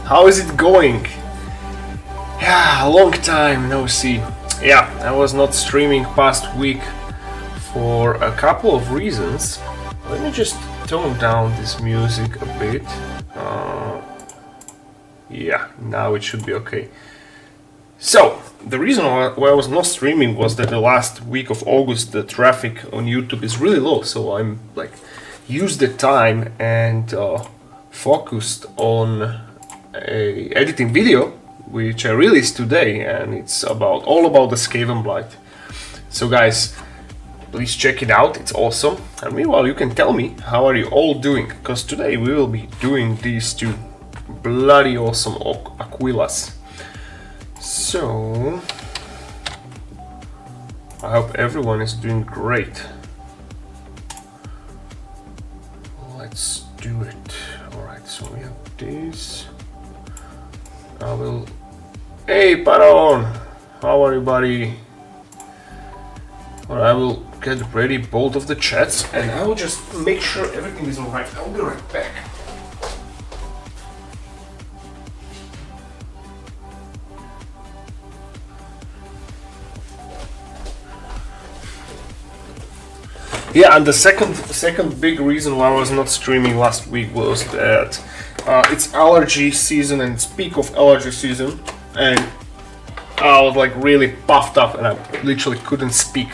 How is it going? Yeah, long time no see. Yeah, I was not streaming past week for a couple of reasons. Let me just tone down this music a bit. Yeah, now it should be okay. So, the reason why I was not streaming was that the last week of August the traffic on YouTube is really low, so I'm like used the time and focused on a editing video which I released today, and it's all about the Skaven Blight. So guys, please check it out, it's awesome. And meanwhile you can tell me how are you all doing, because today we will be doing these two bloody awesome Aquilas. So I hope everyone is doing great. Let's do it. Alright, so we have this. I will... Hey Paron! How are you, buddy? Alright, I will get ready both of the chats and I will just make sure everything is alright. I'll be right back. Yeah, and the second big reason why I was not streaming last week was that it's allergy season and it's peak of allergy season, and I was like really puffed up and I literally couldn't speak.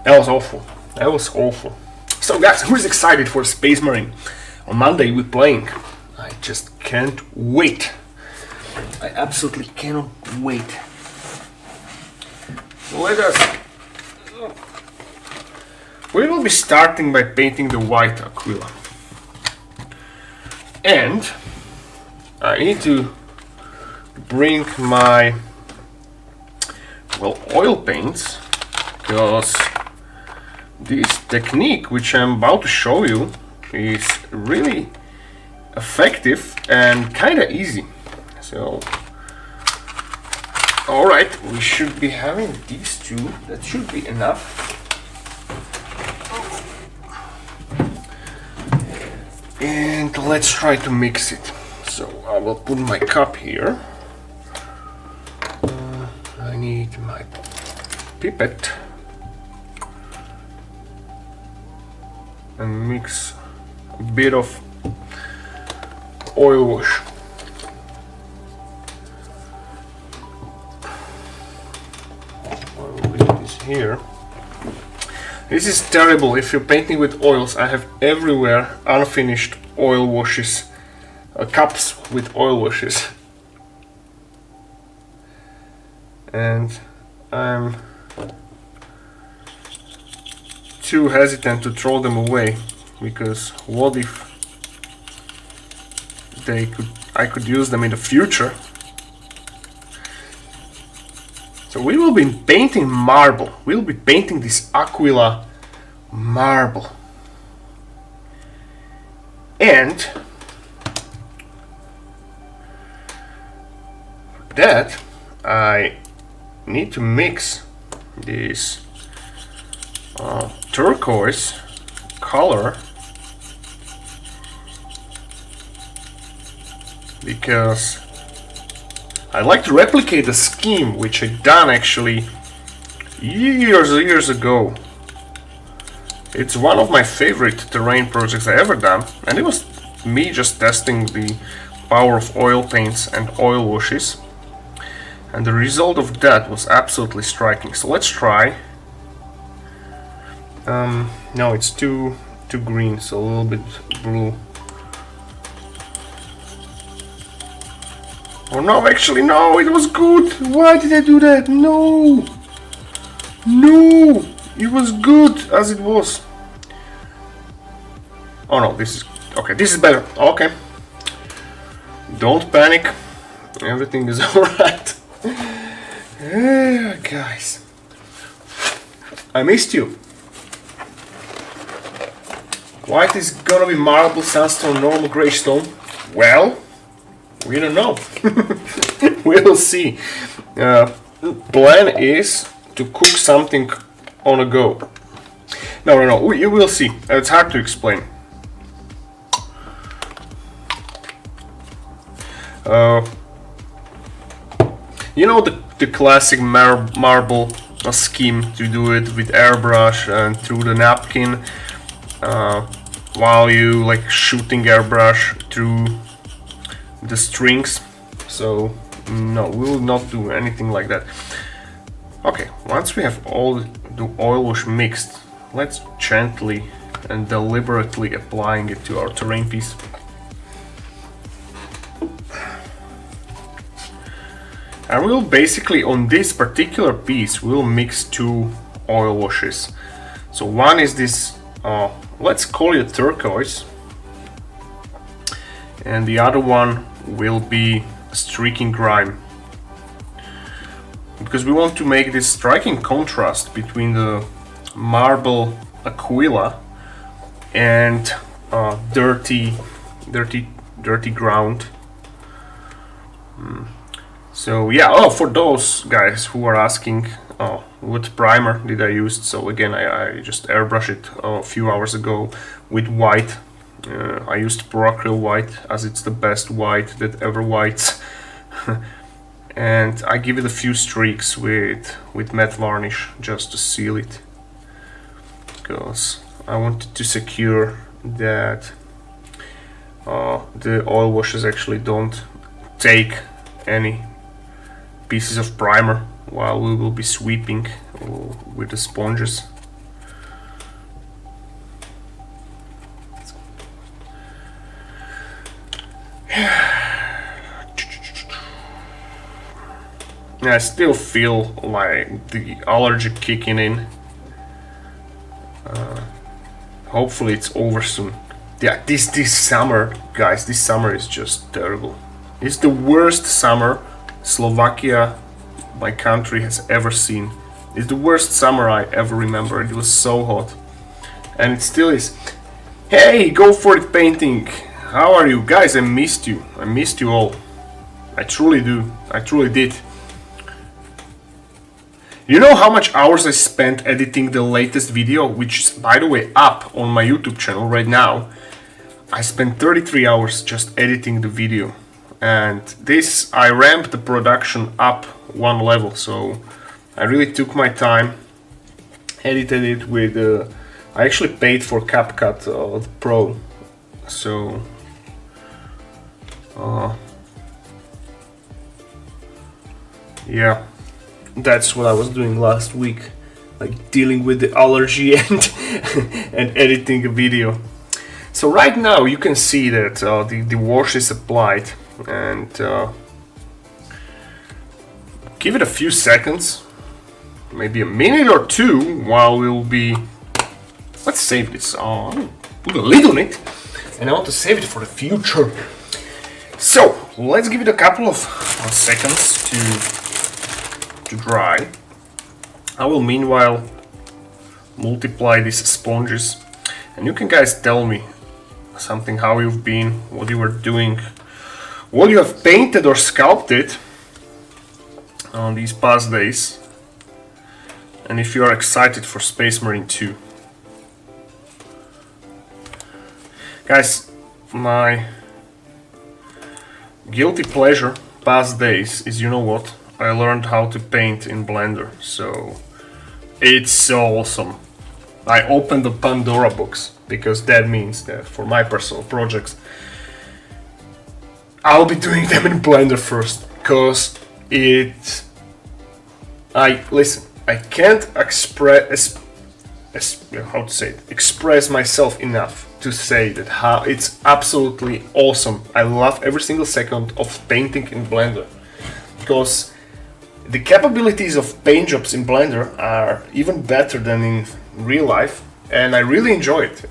That was awful. That was awful. So guys, who's excited for Space Marine? On Monday we're playing. I just can't wait. I absolutely cannot wait. Let us... We will be starting by painting the white Aquila. And I need to bring my, well, oil paints, because this technique which I'm about to show you is really effective and kinda easy. So, alright, we should be having these two, that should be enough. And let's try to mix it. So I will put my cup here. I need my pipette and mix a bit of oil wash. I will leave this here. This is terrible. If you're painting with oils, I have everywhere unfinished oil washes, cups with oil washes, and I'm too hesitant to throw them away, because what if I could use them in the future. So we will be painting marble. We'll be painting this Aquila marble. And for that I need to mix this turquoise color, because I like to replicate the scheme which I done actually years ago. It's one of my favorite terrain projects I ever done, and it was me just testing the power of oil paints and oil washes, and the result of that was absolutely striking. So let's try. No, it's too green, so a little bit blue. Oh no, actually no, it was good. Why did I do that? No! No! It was good as it was. Oh no, this is... Okay, this is better. Okay. Don't panic. Everything is alright. Guys. I missed you. White is gonna be marble, sandstone, normal grey stone. Well... we don't know. We'll see. Plan is to cook something on a go. No, you will see. It's hard to explain. You know the classic marble scheme to do it with airbrush and through the napkin, while you like shooting airbrush through the strings. So no, we will not do anything like that. Okay, once we have all the oil wash mixed, let's gently and deliberately applying it to our terrain piece. And we'll basically, on this particular piece, we'll mix two oil washes. So one is this, let's call it turquoise, and the other one will be streaking grime, because we want to make this striking contrast between the marble aquila and dirty ground. So yeah, oh, for those guys who are asking, what primer did I use? So again, I just airbrushed it a few hours ago with white. I used Pro-Acryl white, as it's the best white that ever whites. And I give it a few streaks with matte varnish just to seal it, because I wanted to secure that the oil washes actually don't take any pieces of primer while we will be sweeping with the sponges. I still feel like the allergy kicking in. Hopefully it's over soon. Yeah, this summer, guys, this summer is just terrible. It's the worst summer Slovakia, my country, has ever seen. It's the worst summer I ever remember. It was so hot, and it still is. Hey, go for it painting. How are you guys? I missed you. I missed you all. I truly do. I truly did. You know how much hours I spent editing the latest video, which is, by the way, up on my YouTube channel right now. I spent 33 hours just editing the video. And this, I ramped the production up one level, so I really took my time, edited it with, I actually paid for CapCut Pro, so yeah, that's what I was doing last week, like dealing with the allergy and editing a video. So right now you can see that the wash is applied, and give it a few seconds, maybe a minute or two, while we'll be, let's save this, put a lid on it, and I want to save it for the future. So let's give it a couple of seconds to dry. I will meanwhile multiply these sponges, and you can guys tell me something, how you've been, what you were doing, what you have painted or sculpted on these past days, and if you are excited for Space Marine 2. Guys, my guilty pleasure past days is, you know what, I learned how to paint in Blender, so it's so awesome. I opened the Pandora box, because that means that for my personal projects I'll be doing them in Blender first, because I can't express myself enough to say that how it's absolutely awesome. I love every single second of painting in Blender, because the capabilities of paint jobs in Blender are even better than in real life, and I really enjoy it.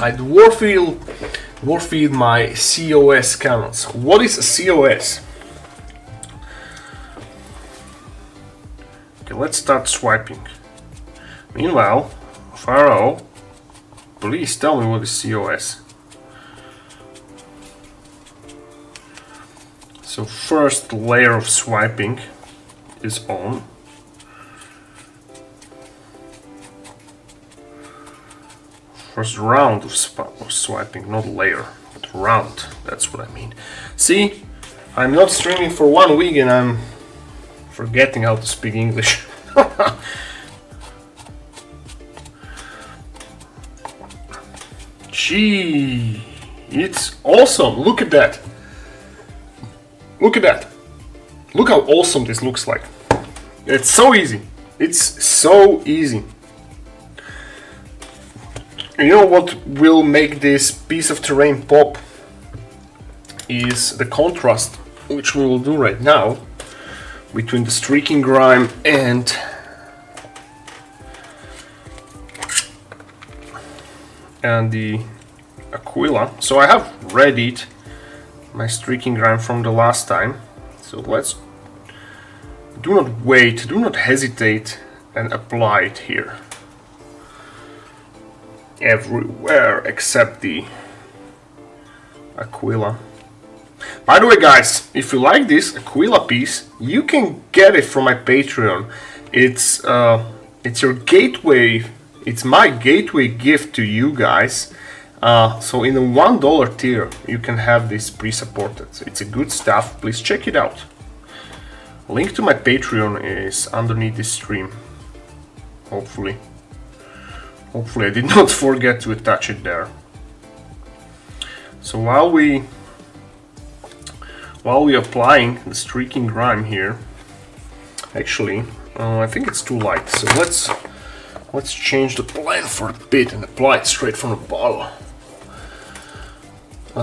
I dwarf-feed my COS cannons. What is a COS? Okay, let's start swiping. Meanwhile, Pharaoh, please tell me what is COS. So first layer of swiping is on. first round of swiping, not layer, but round. That's what I mean. See, I'm not streaming for 1 week and I'm forgetting how to speak English. Gee, it's awesome. Look at that. Look at that. Look how awesome this looks like. It's so easy. It's so easy. You know what will make this piece of terrain pop is the contrast, which we will do right now, between the streaking grime and the Aquila. So I have readied my streaking grime from the last time. So let's do not wait, do not hesitate, and apply it here. Everywhere except the Aquila. By the way, guys, if you like this Aquila piece, you can get it from my Patreon. It's your gateway. It's my gateway gift to you guys. So in the $1 tier, you can have this pre-supported. It's a good stuff. Please check it out. Link to my Patreon is underneath this stream. Hopefully I did not forget to attach it there. So while we applying the streaking grime here, actually, I think it's too light. So let's change the plan for a bit and apply it straight from the bottle.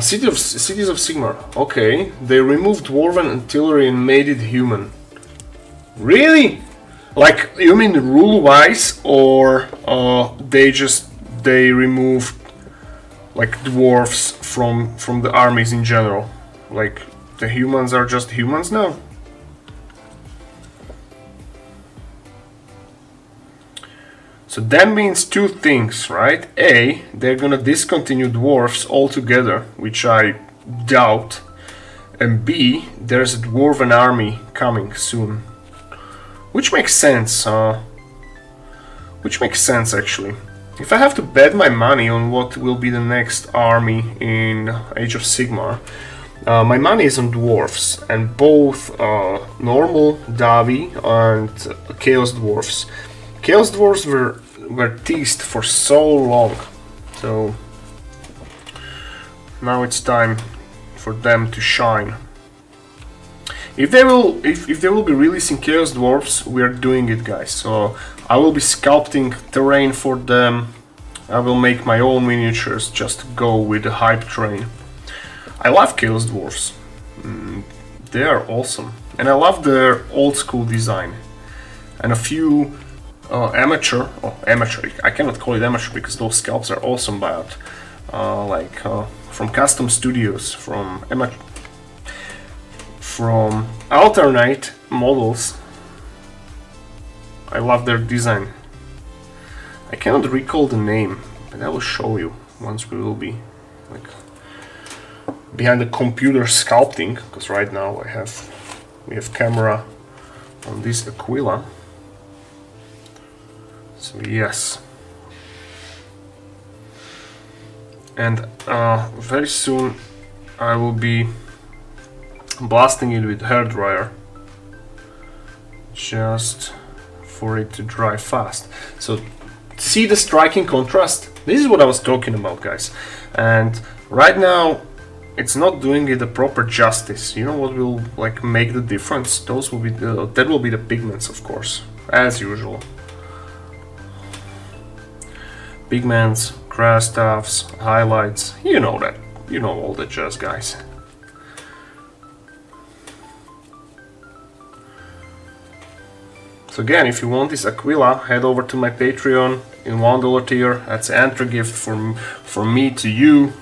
Cities of Sigmar. Okay, they removed dwarven artillery and made it human. Really? Like, you mean rule-wise, or they removed like dwarves from the armies in general? Like, the humans are just humans now? So that means two things, right? A, they're gonna discontinue dwarves altogether, which I doubt. And B, there's a dwarven army coming soon. Which makes sense, actually. If I have to bet my money on what will be the next army in Age of Sigmar, my money is on dwarves, and both normal Davi and Chaos Dwarfs. Chaos Dwarfs were teased for so long, so now it's time for them to shine. If they will be releasing Chaos Dwarfs, we are doing it, guys. So I will be sculpting terrain for them. I will make my own miniatures just to go with the hype train. I love Chaos Dwarfs. They are awesome, and I love their old school design. And a few amateur. I cannot call it amateur because those sculpts are awesome, but from custom studios, from alternate models. I love their design. I cannot recall the name, but I will show you once we will be like behind the computer sculpting, because right now we have camera on this Aquila. So yes, and very soon I will be blasting it with hairdryer just for it to dry fast. So see the striking contrast? This is what I was talking about, guys. And right now it's not doing it the proper justice. You know what will like make the difference? Those will be that will be the pigments, of course, as usual. Pigments, grass stuffs, highlights, you know that. You know all the jazz, guys. So again, if you want this Aquila, head over to my Patreon in $1 tier. That's an entry gift from me to you.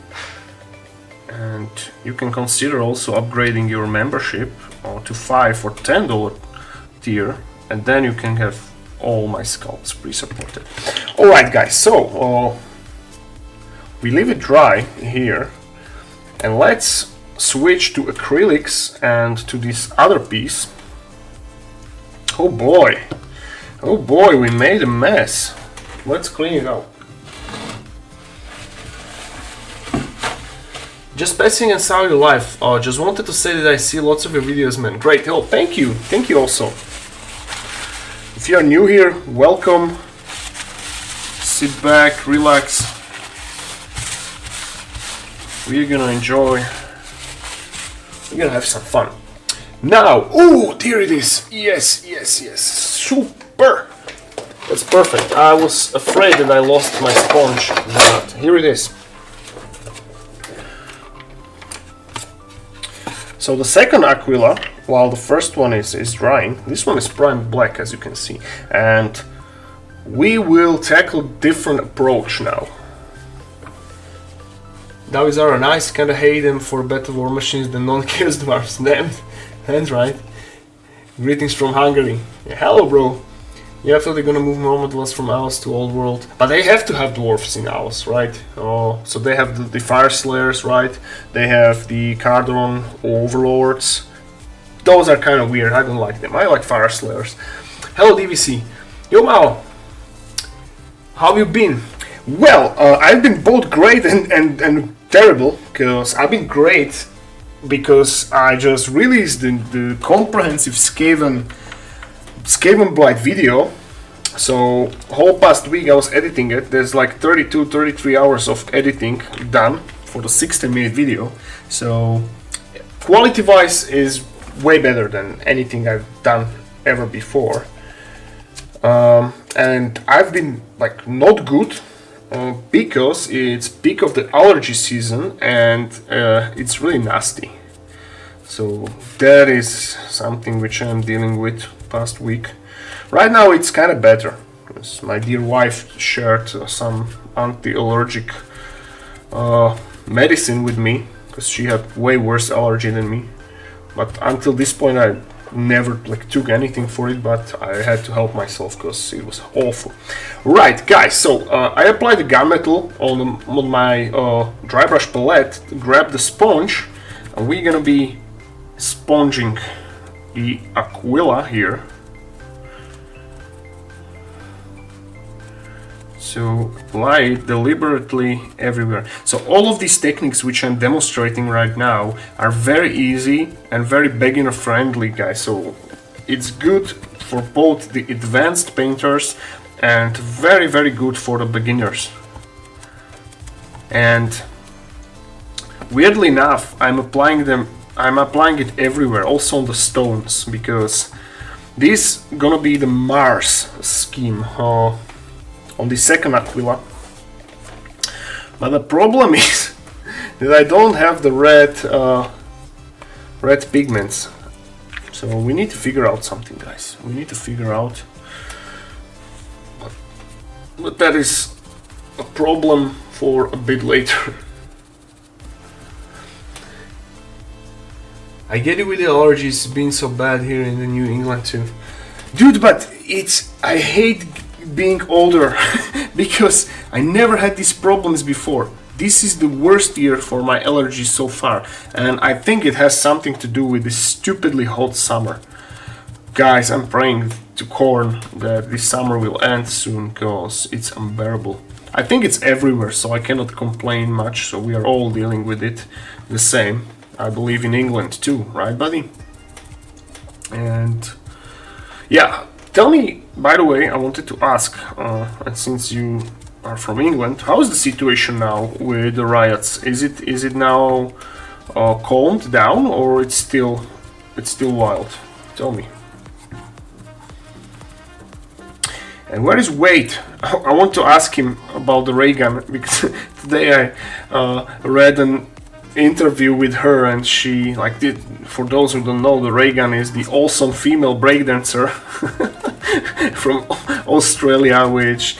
And you can consider also upgrading your membership to $5 or $10 tier, and then you can have all my sculpts pre-supported. Alright guys, so we leave it dry here, and let's switch to acrylics and to this other piece. Oh boy, we made a mess. Let's clean it up. Just passing and saw you live. Just wanted to say that I see lots of your videos, man. Great. Oh, thank you. Thank you also. If you are new here, welcome. Sit back, relax. We're gonna enjoy. We're gonna have some fun. Now, oh, there it is. Yes, yes, yes. Super. That's perfect. I was afraid that I lost my sponge, but here it is. So the second Aquila, while the first one is drying, this one is primed black, as you can see. And we will tackle different approach now. Those are nice, kinda hate them for better war machines than non-chaos dwarfs. Damn, that's right. Greetings from Hungary. Yeah, hello, bro. Yeah, I thought they're gonna move more models from Owls to Old World. But they have to have dwarfs in Owls, right? Oh, so they have the Fire Slayers, right? They have the Cardron Overlords. Those are kind of weird, I don't like them. I like Fire Slayers. Hello, DVC. Yo, Mao. How have you been? Well, I've been both great and terrible, because I've been great because I just released the comprehensive Skaven Blight video. So whole past week I was editing it. There's like 33 hours of editing done for the 60-minute video. So quality wise is way better than anything I've done ever before. And I've been like not good because it's peak of the allergy season and it's really nasty. So that is something which I'm dealing with past week. Right now it's kind of better, because my dear wife shared some anti-allergic medicine with me, because she had way worse allergy than me. But until this point I never like took anything for it, but I had to help myself because it was awful. Right, guys, so I applied the gunmetal on my dry brush palette, grab the sponge, and we're gonna be sponging the Aquila here. So apply it deliberately everywhere. So all of these techniques which I'm demonstrating right now are very easy and very beginner friendly, guys. So it's good for both the advanced painters and very, very good for the beginners. And weirdly enough, I'm applying it everywhere, also on the stones, because this gonna be the Mars scheme on the second Aquila. But the problem is that I don't have the red pigments. So we need to figure out something, guys. We need to figure out. But that is a problem for a bit later. I get it with the allergies being so bad here in the New England too. Dude, but I hate being older because I never had these problems before. This is the worst year for my allergies so far, and I think it has something to do with this stupidly hot summer. Guys, I'm praying to Korn that this summer will end soon, because it's unbearable. I think it's everywhere, so I cannot complain much, so we are all dealing with it the same. I believe in England too, right, buddy? And yeah, tell me, by the way, I wanted to ask, and since you are from England, how is the situation now with the riots? Is it now calmed down, or it's still wild? Tell me. And where is Wade? I want to ask him about the ray gun, because today I read an interview with her, and she did. For those who don't know, the ray gun is the awesome female breakdancer from Australia, which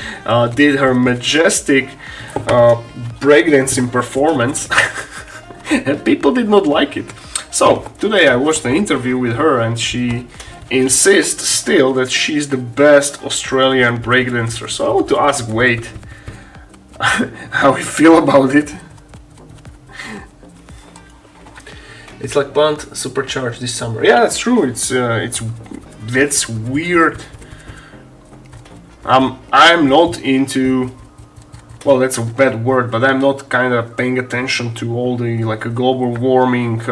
did her majestic breakdancing performance, and people did not like it. So today I watched an interview with her, and she insists still that she's the best Australian breakdancer. So I want to ask Wade how he feel about it. It's like Blunt supercharged this summer. Yeah, that's true. That's weird. I'm not into well, that's a bad word, but I'm not kind of paying attention to all the like global warming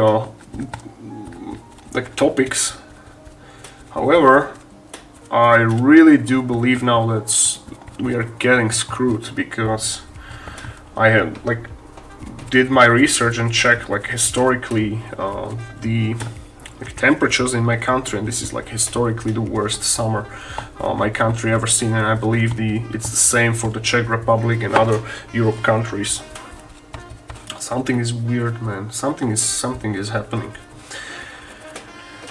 like topics. However, I really do believe now that we are getting screwed, because I had like did my research and checked like historically the like temperatures in my country, and this is like historically the worst summer my country ever seen, and I believe it's the same for the Czech Republic and other Europe countries. Something is weird, man. Something is happening.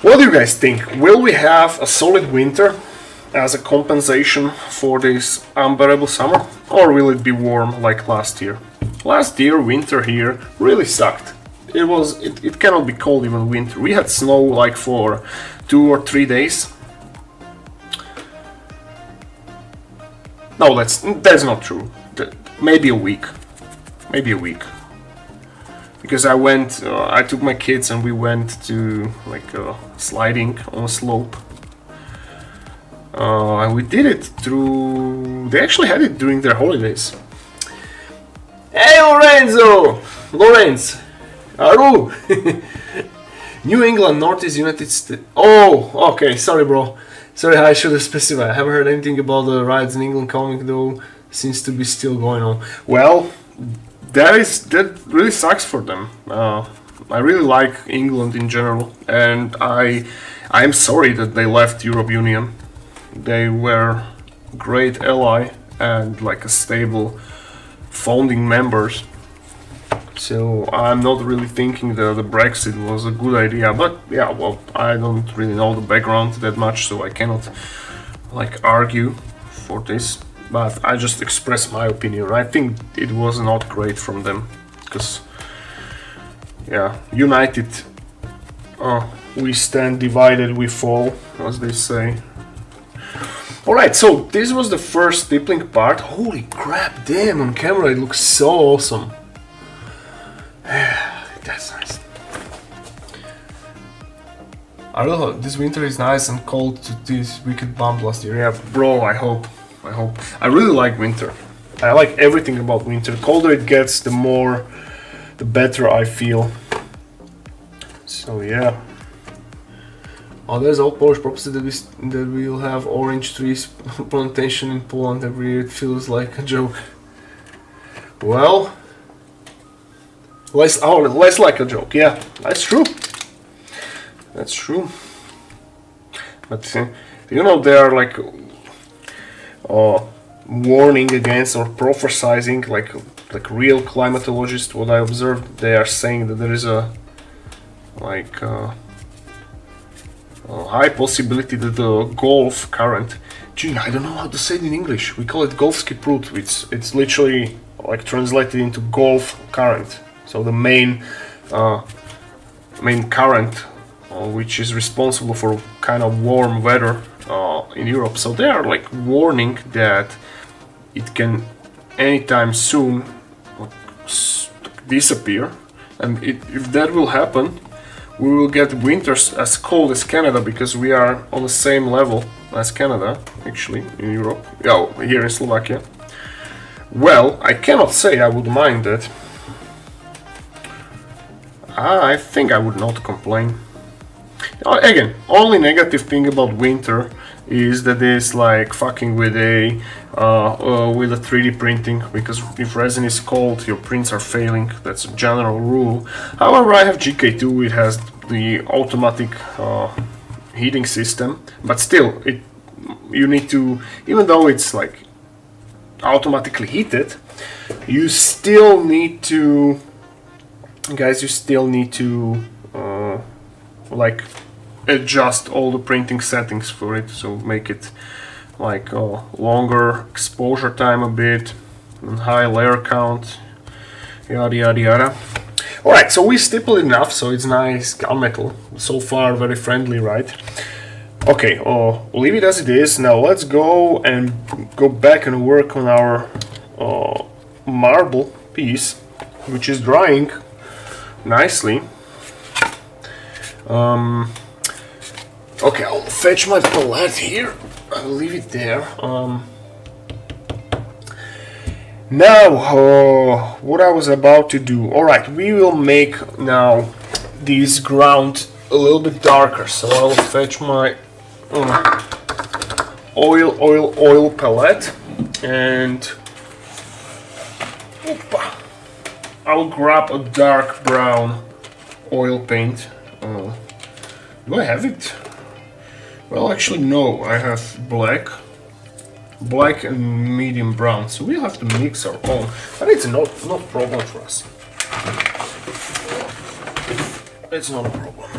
What do you guys think? Will we have a solid winter as a compensation for this unbearable summer, or will it be warm like last year? Last year winter here really sucked. It cannot be called even winter. We had snow like for 2 or 3 days. No, that's not true. Maybe a week. Maybe a week. Because I took my kids and we went to like sliding on a slope. And we did it they actually had it during their holidays. Hey Lorenz! Aru! New England, Northeast United States. Oh, okay, sorry bro. Sorry, I should have specified. I haven't heard anything about the riots in England coming though. Seems to be still going on. Well, that really sucks for them. I really like England in general, and I'm sorry that they left Europe Union. They were great ally and like a stable founding members. So I'm not really thinking that the Brexit was a good idea, but yeah, well, I don't really know the background that much, so I cannot like argue for this. But I just express my opinion. I think it was not great from them, because yeah, united we stand, divided we fall, as they say. Alright, so this was the first stippling part. Holy crap, damn, on camera it looks so awesome. That's nice. I don't know, this winter is nice and cold to this wicked bump last year. Yeah, bro, I hope. I really like winter. I like everything about winter. The colder it gets, the better I feel. So yeah. Oh, there's all Polish property that we'll have orange trees plantation in Poland every year. It feels like a joke. Well, less like a joke. Yeah, that's true. That's true. But you know, they are like warning against or prophesying, like real climatologists. What I observed, they are saying that there is a high possibility that the Gulf current, gee, I don't know how to say it in English. We call it Golfski prut. It's literally like translated into Gulf current. So the main current, which is responsible for kind of warm weather in Europe. So they are like warning that it can anytime soon disappear, and if that will happen, we will get winters as cold as Canada, because we are on the same level as Canada, actually, in Europe. Yeah, here in Slovakia. Well, I cannot say I would mind that. I think I would not complain. Again, only negative thing about winter is that it's like fucking with a 3D printing, because if resin is cold, your prints are failing. That's a general rule. However, I have GK2. It has the automatic heating system, but still, you need to, even though it's like automatically heated, you still need to, guys, like adjust all the printing settings for it, so make it like longer exposure time a bit and high layer count, yada yada yada. Alright, so we stippled enough, so it's nice gunmetal. So far very friendly, right? Okay, leave it as it is. Now let's go back and work on our marble piece, which is drying nicely. Okay, I'll fetch my palette here. I'll leave it there. Now, what I was about to do. Alright, we will make now this ground a little bit darker. So I will fetch my oil palette and I'll grab a dark brown oil paint. Do I have it? Well, actually no, I have black and medium brown, so we'll have to mix our own, but it's not problem for us. It's not a problem.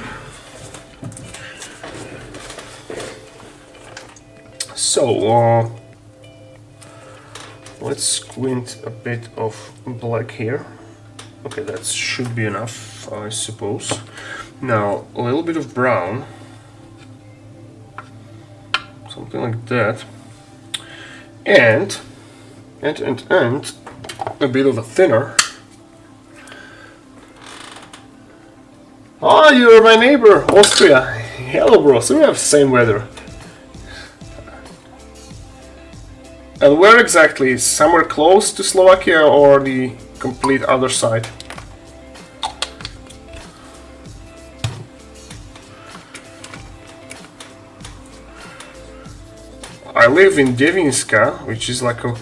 So let's squint a bit of black here. Okay, that should be enough, I suppose. Now a little bit of brown, something like that. And a bit of a thinner. Ah, you're my neighbor, Austria. Hello, bro. So we have the same weather. And where exactly? Somewhere close to Slovakia or the complete other side? I live in Devinska, which is like a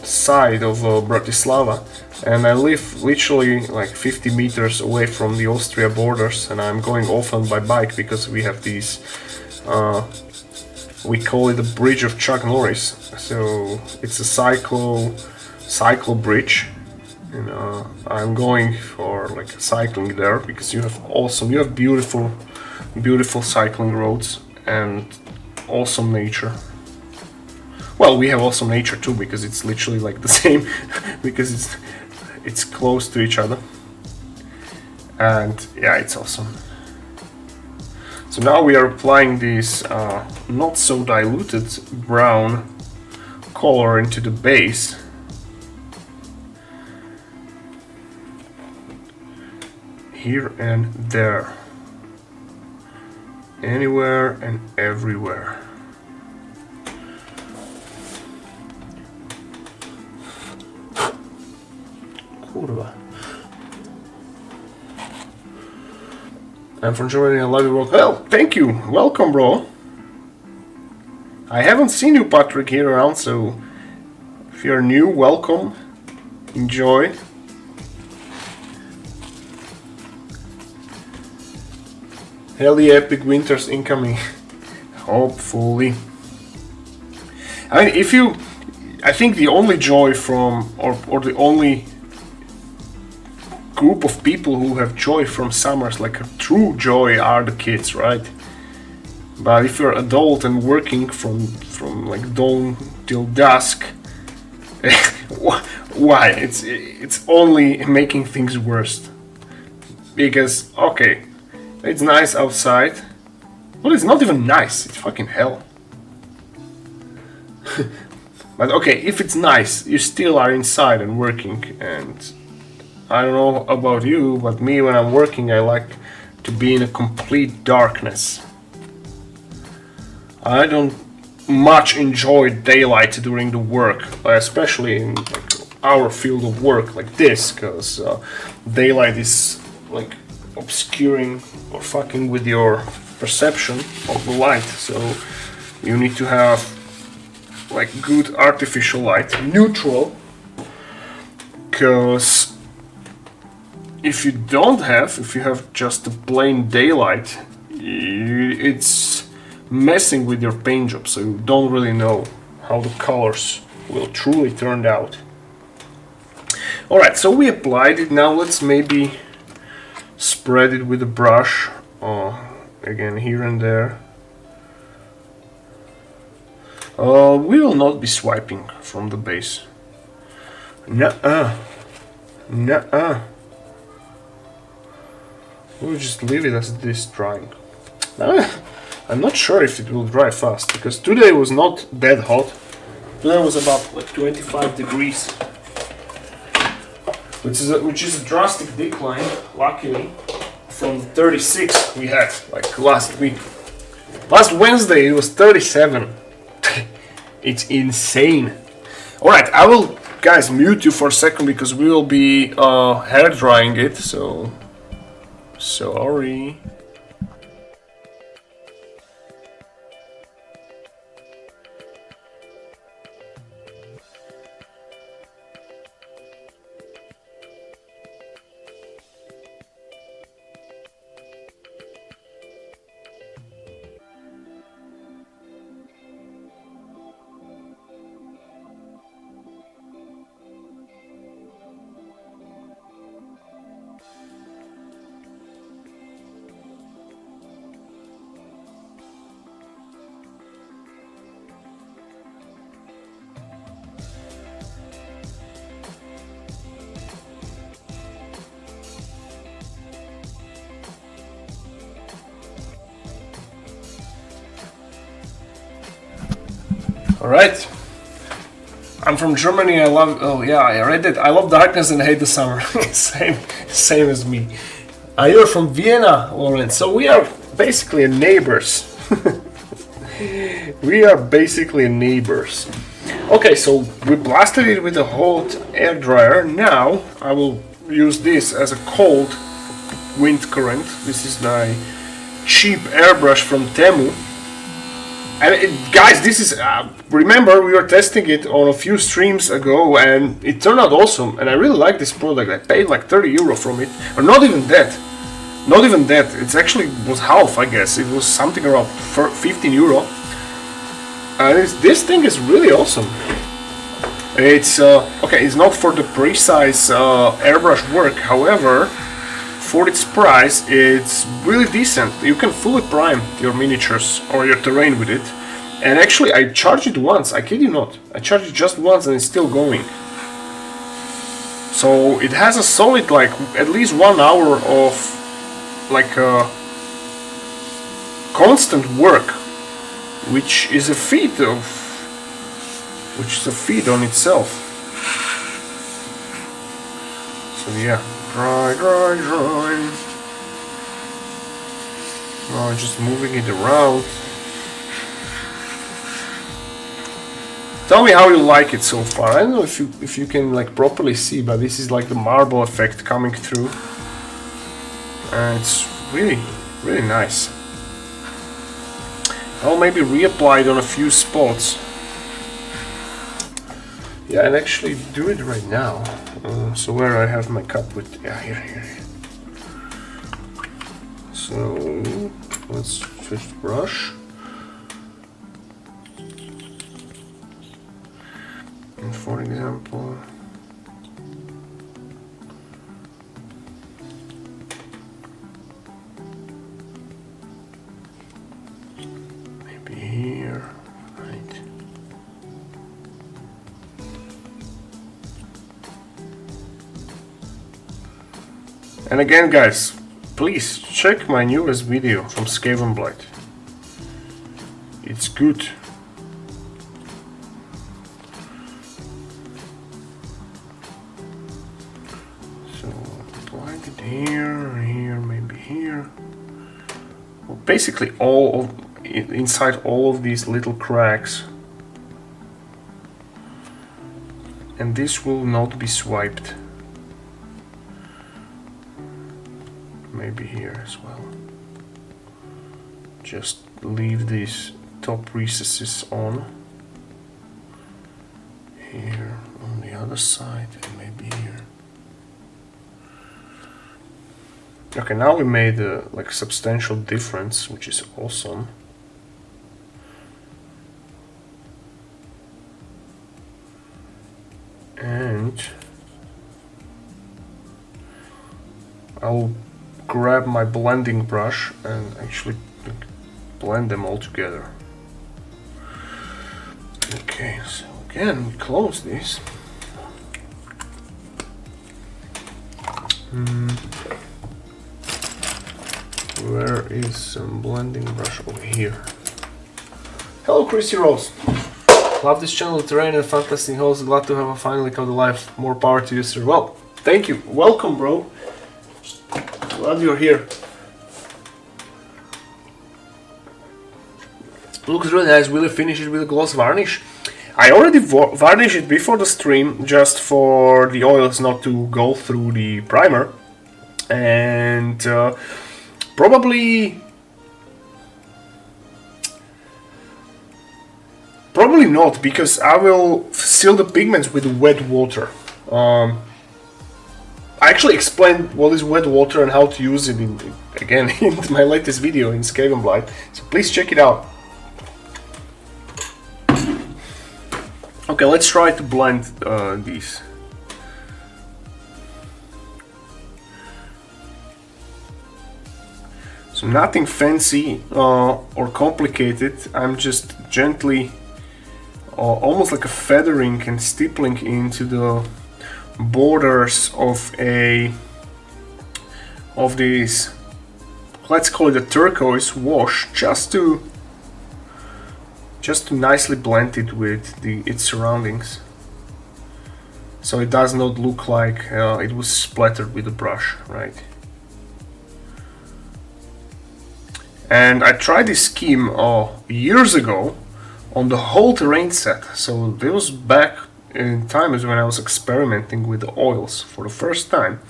side of Bratislava, and I live literally like 50 meters away from the Austria borders, and I'm going often by bike because we have these, we call it the Bridge of Chuck Norris. So it's a cycle bridge, and I'm going for like cycling there because you have beautiful cycling roads and awesome nature. Well, we have awesome nature too because it's literally like the same because it's close to each other, and yeah, it's awesome. So now we are applying this not so diluted brown color into the base. Here and there. Anywhere and everywhere. Kurwa. I'm from Germany, I love your work. Well, thank you. Welcome, bro. I haven't seen you, Patrick, here around, so if you're new, welcome. Enjoy. Hell yeah, epic winters incoming. Hopefully. I mean, I think the only joy from, or the only group of people who have joy from summers, like a true joy, are the kids, right? But if you're adult and working from like dawn till dusk, why? It's only making things worse. Because, okay, it's nice outside. Well, it's not even nice. It's fucking hell. But okay, if it's nice, you still are inside and working. And I don't know about you, but me, when I'm working, I like to be in a complete darkness. I don't much enjoy daylight during the work, especially in like our field of work like this, because daylight is like obscuring or fucking with your perception of the light, so you need to have like good artificial light, neutral, because if you have just the plain daylight, it's messing with your paint job, so you don't really know how the colors will truly turn out. Alright, so we applied it, now let's maybe spread it with a brush, again here and there. We will not be swiping from the base. Nuh-uh. Nuh-uh. We'll just leave it as this drying. I'm not sure if it will dry fast, because today was not that hot. Today was about like 25 degrees. Which is a drastic decline, luckily, from the 36 we had like last week. Last Wednesday it was 37. It's insane. Alright, I will, guys, mute you for a second because we will be hair drying it, so sorry. Alright. I'm from Germany, I love, oh yeah, I read it. I love darkness and hate the summer. same as me. You're from Vienna, Lawrence, so we are basically neighbors. We are basically neighbors. Okay, so we blasted it with a hot air dryer. Now I will use this as a cold wind current. This is my cheap airbrush from Temu. And guys, this is, remember we were testing it on a few streams ago and it turned out awesome and I really like this product. I paid like 30 euro from it, or not even that. Not even that, it actually was half, I guess. It was something around 15 euro. And this thing is really awesome. It's, okay, it's not for the precise airbrush work, however, for its price, it's really decent. You can fully prime your miniatures or your terrain with it. And actually, I charged it once, I kid you not. I charged it just once and it's still going. So it has a solid, like, at least 1 hour of, like, constant work. Which is a feat on itself. So yeah. Dry. Oh, just moving it around. Tell me how you like it so far. I don't know if you can like properly see, but this is like the marble effect coming through. And it's really nice. I'll maybe reapply it on a few spots. Yeah, and actually do it right now. So where I have my cup with, yeah, here. So let's switch the brush. And for example, maybe here, right? And again, guys, please check my newest video from Skavenblight. It's good. So apply it here, maybe here. Well, basically all of inside all of these little cracks. And this will not be swiped. Maybe here as well. Just leave these top recesses on. Here on the other side and maybe here. Okay, now we made a like substantial difference, which is awesome. And I'll grab my blending brush and actually blend them all together. Okay, so again, we close this. Where is some blending brush? Over here. Hello, Chrissy Rose. Love this channel, terrain and fantasy host. Glad to have a finally come to life. More power to you, sir. Well, thank you. Welcome, bro. Glad you're here. Looks really nice. Will you finish it with a gloss varnish? I already varnished it before the stream, just for the oils not to go through the primer, and probably not, because I will seal the pigments with wet water. I actually explained what is wet water and how to use it again in my latest video in Skavenblight, so please check it out. Okay, let's try to blend these. So nothing fancy or complicated. I'm just gently, almost like a feathering and stippling into the borders of these, let's call it a turquoise wash, just to nicely blend it with its surroundings, so it does not look like it was splattered with a brush, right? And I tried this scheme years ago on the whole terrain set, so this was back in times when I was experimenting with the oils for the first time.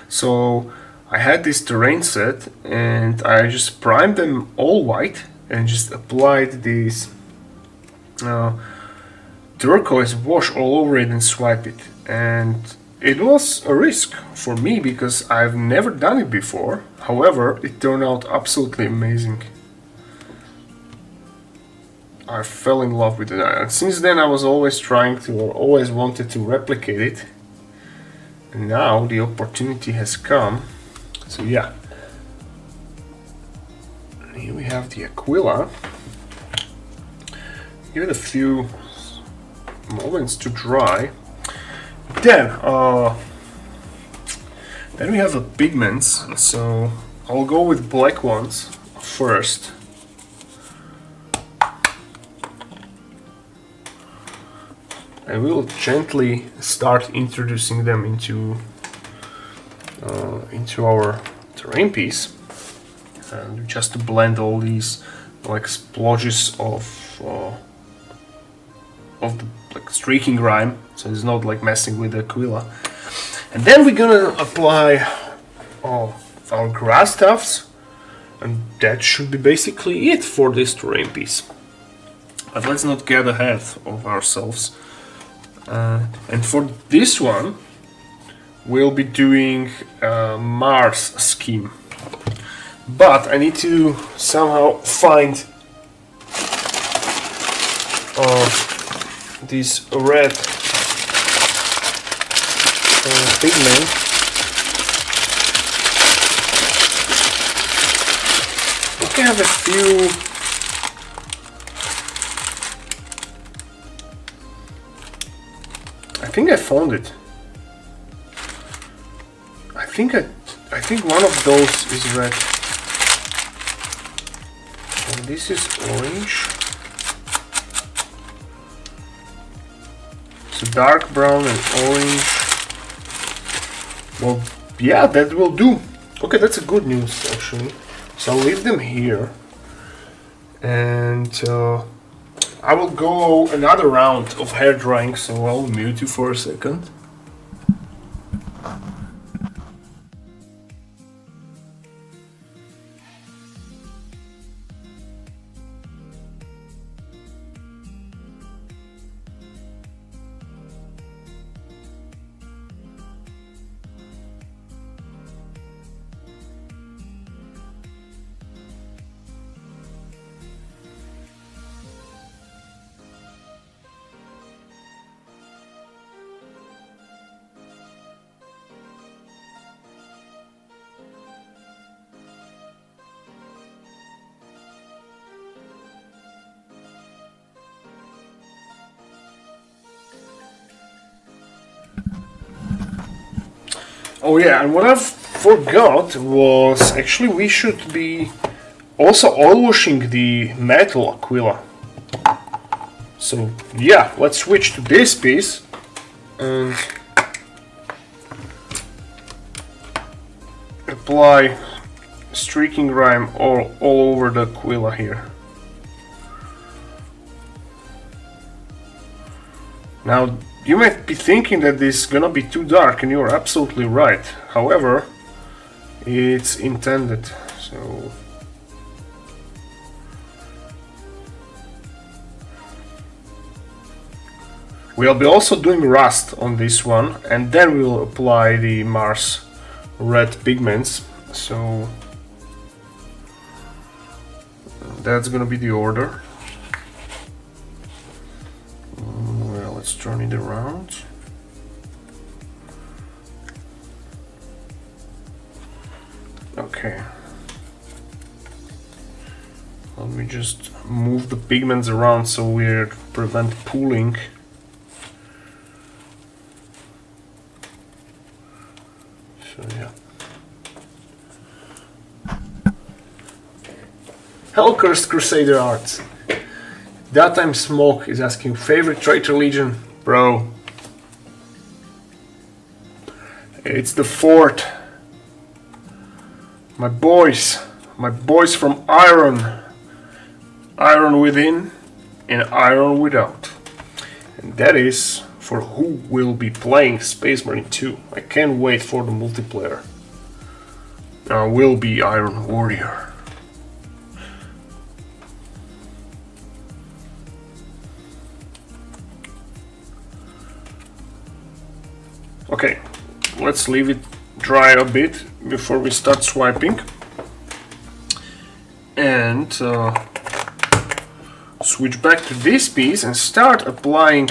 So I had this terrain set and I just primed them all white and just applied this turquoise wash all over it and swipe it. And it was a risk for me because I've never done it before. However, it turned out absolutely amazing. I fell in love with it, and since then I was always always wanted to replicate it, and now the opportunity has come. So yeah, here we have the Aquila. Give it a few moments to dry. Then we have the pigments, so I'll go with black ones first. I will gently start introducing them into our terrain piece, and just to blend all these like splodges of the like streaking grime, so it's not like messing with the Aquila. And then we're gonna apply our grass tufts, and that should be basically it for this terrain piece. But let's not get ahead of ourselves. And for this one, we'll be doing a Mars scheme. But I need to somehow find this red pigment. We can have a few. I think I found it. I think one of those is red. And this is orange. So dark brown and orange. Well, yeah, that will do. Okay, that's a good news actually. So I'll leave them here. And I will go another round of hair drying, so I'll mute you for a second. Oh yeah, and what I forgot was actually we should be also oil washing the metal Aquila. So yeah, let's switch to this piece and apply streaking grime all over the Aquila here. Now, you might be thinking that this is gonna be too dark, and you're absolutely right. However, it's intended, so... We'll be also doing rust on this one, and then we'll apply the Mars red pigments, so... That's gonna be the order. Well, let's turn it around. Okay. Let me just move the pigments around so we prevent pooling. So yeah. Hellcursed Crusader Arts. That time Smoke is asking favorite Traitor Legion, bro. It's the Fort. My boys from Iron. Iron within and Iron without. And that is for who will be playing Space Marine 2. I can't wait for the multiplayer. I will be Iron Warrior. Okay, let's leave it dry a bit before we start swiping. And switch back to this piece and start applying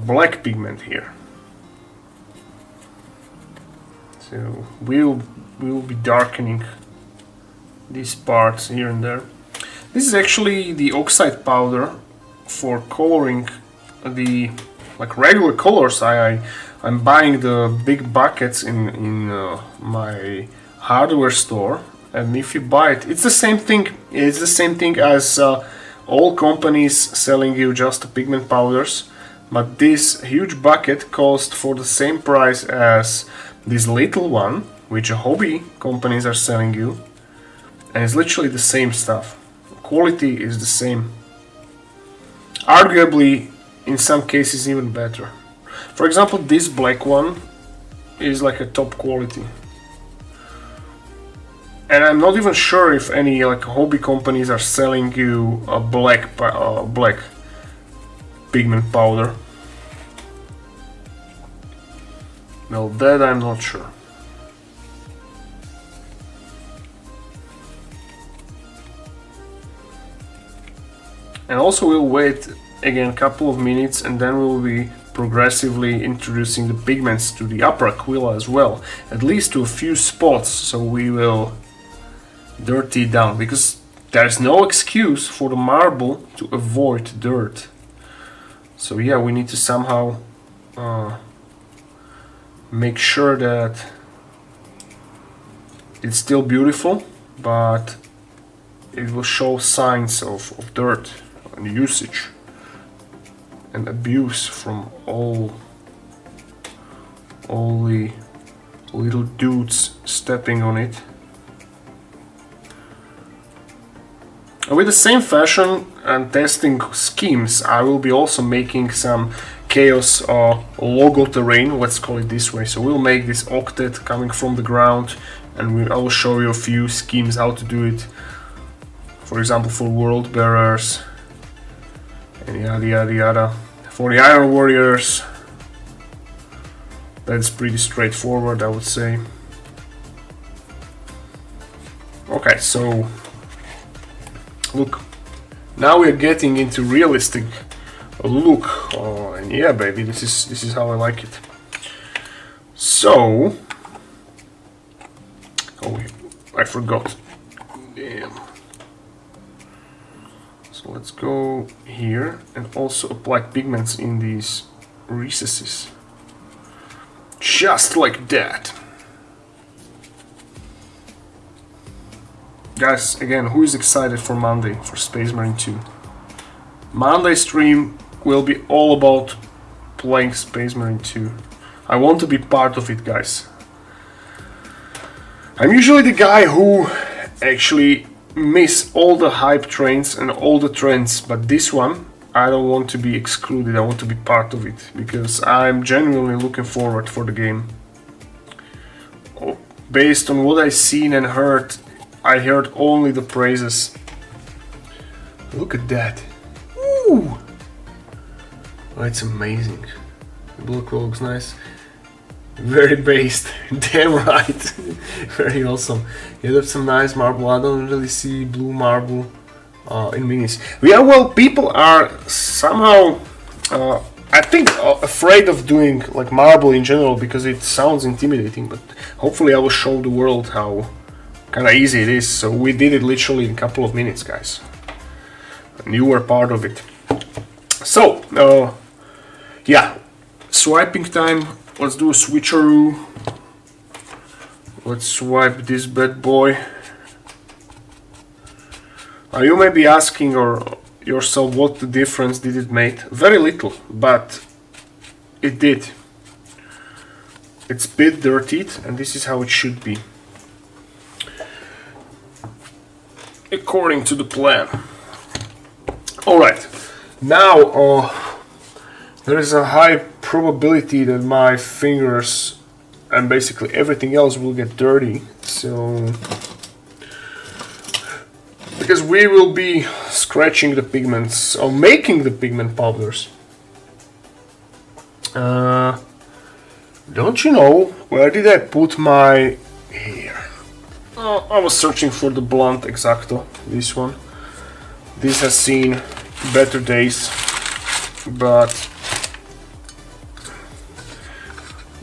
black pigment here. So we'll be darkening these parts here and there. This is actually the oxide powder for coloring the regular colors. I'm buying the big buckets in my hardware store, and if you buy it, it's the same thing. It's the same thing as all companies selling you just the pigment powders. But this huge bucket cost for the same price as this little one, which hobby companies are selling you, and it's literally the same stuff. Quality is the same. Arguably, in some cases, even better. For example, this black one is like a top quality. And I'm not even sure if any hobby companies are selling you a black pigment powder. Well, that I'm not sure. And also we'll wait again a couple of minutes, and then we'll be progressively introducing the pigments to the upper aquila as well, at least to a few spots, so we will dirty it down, because there's no excuse for the marble to avoid dirt. So yeah, we need to somehow make sure that it's still beautiful, but it will show signs of dirt and usage and abuse from all the little dudes stepping on it. And with the same fashion and testing schemes, I will be also making some chaos logo terrain, let's call it this way. So we'll make this octet coming from the ground, and I will show you a few schemes how to do it. For example, for world bearers and yada yada yada. For the Iron Warriors, that's pretty straightforward, I would say. Okay, so look, now we're getting into realistic look. Oh, and yeah, baby, this is how I like it. So, oh, I forgot. Damn. So let's go here and also apply pigments in these recesses. Just like that. Guys, again, who is excited for Monday, for Space Marine 2? Monday stream will be all about playing Space Marine 2. I want to be part of it, guys. I'm usually the guy who actually miss all the hype trains and all the trends, but this one I don't want to be excluded, I want to be part of it, because I'm genuinely looking forward for the game. Based on what I've seen and heard, I heard only the praises. Look at that. Ooh! Oh, it's amazing. The blue looks nice. Very based. Damn right. Very awesome. You have some nice marble. I don't really see blue marble in minis. Yeah, well, people are somehow, I think, afraid of doing like marble in general because it sounds intimidating. But hopefully, I will show the world how kind of easy it is. So we did it literally in a couple of minutes, guys. And you were part of it. So, yeah, swiping time. Let's do a switcheroo. Let's swipe this bad boy. You may be asking yourself what the difference did it make. Very little, but it did. It's a bit dirtied, and this is how it should be, according to the plan. Alright, now there is a high probability that my fingers and basically everything else will get dirty, so because we will be scratching the pigments or making the pigment powders. Don't you know where did I put my here? I was searching for the blunt Exacto, this one. This has seen better days, but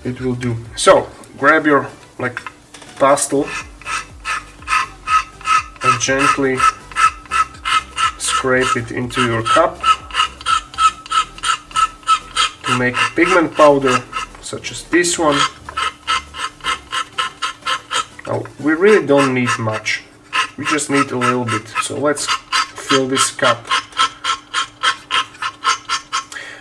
it will do. So grab your like pastel and gently scrape it into your cup to make a pigment powder such as this one. Now, we really don't need much, we just need a little bit, so let's fill this cup.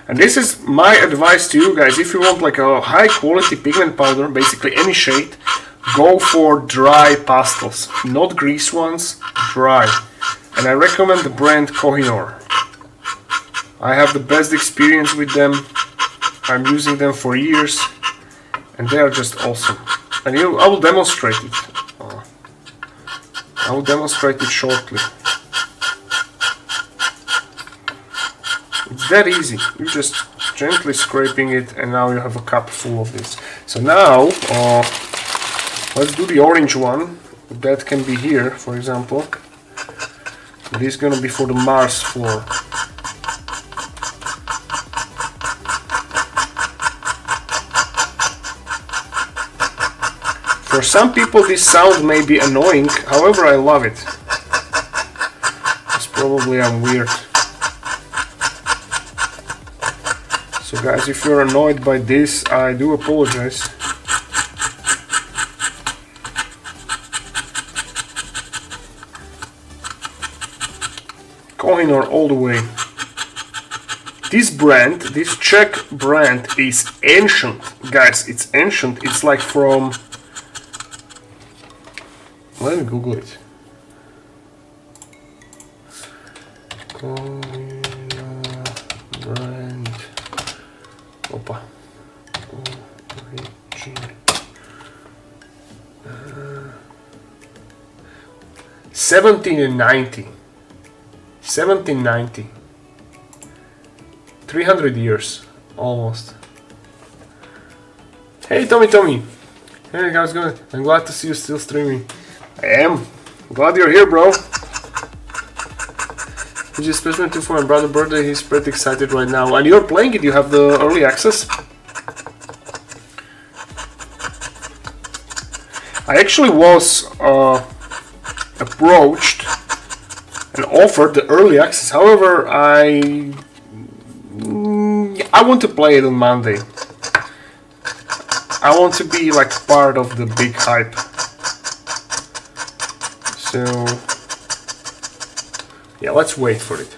And this is my advice to you guys: if you want like a high quality pigment powder, basically any shade, go for dry pastels, not grease ones, dry. And I recommend the brand Kohinoor. I have the best experience with them. I'm using them for years and they are just awesome. And I will demonstrate it. I will demonstrate it shortly. It's that easy. You're just gently scraping it and now you have a cup full of this. So now let's do the orange one. That can be here, for example. This is gonna be for the Mars floor. For some people this sound may be annoying, however I love it. It's probably I'm weird. So guys, if you're annoyed by this, I do apologize. Kohinoor all the way. This brand, this Czech brand is ancient. Guys, it's ancient. It's like from... Let me Google it. Kohinoor brand. Opa. Origin. 1790. 1790. 300 years, almost. Hey Tommy! Hey, how's it going? I'm glad to see you still streaming. I am. Glad you're here, bro. Did you specimen 2 for my brother's birthday? He's pretty excited right now. And you're playing it, you have the early access? I actually was approached and offered the early access. However, I want to play it on Monday. I want to be like part of the big hype. So yeah, let's wait for it.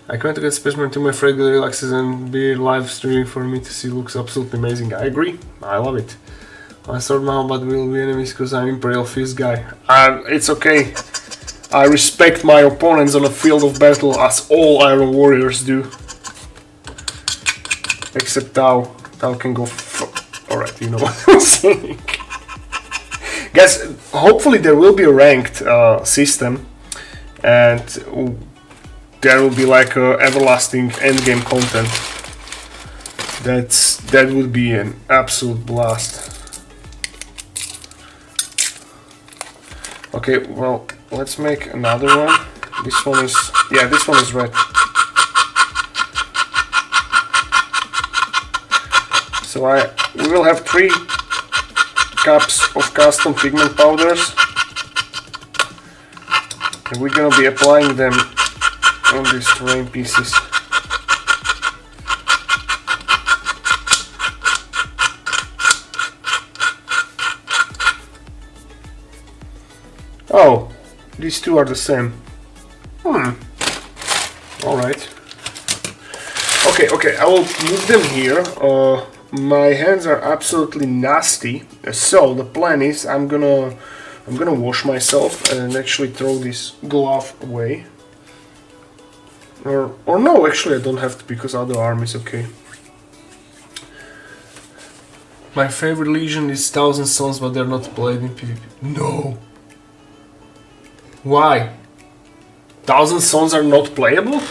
I can't get specimen to my friend early access and be live streaming for me to see. Looks absolutely amazing. I agree. I love it. I start now, but we'll be enemies because I'm Imperial Fist guy. It's okay. I respect my opponents on a field of battle as all Iron Warriors do. Except Tau can go. Alright, you know what I'm saying. Guys, hopefully there will be a ranked system, and there will be like a everlasting endgame content. That would be an absolute blast. Okay, well, let's make another one. This one is, yeah, this one is red. So we will have 3 cups of custom pigment powders, and we're gonna be applying them on these terrain pieces. Oh, these two are the same. Alright. Okay, I will move them here. My hands are absolutely nasty, so the plan is I'm gonna wash myself and actually throw this glove away. Or no, actually I don't have to, because other arm is okay. My favorite legion is 1000 Suns, but they're not played in PvP. No. Why? 1000 Suns are not playable?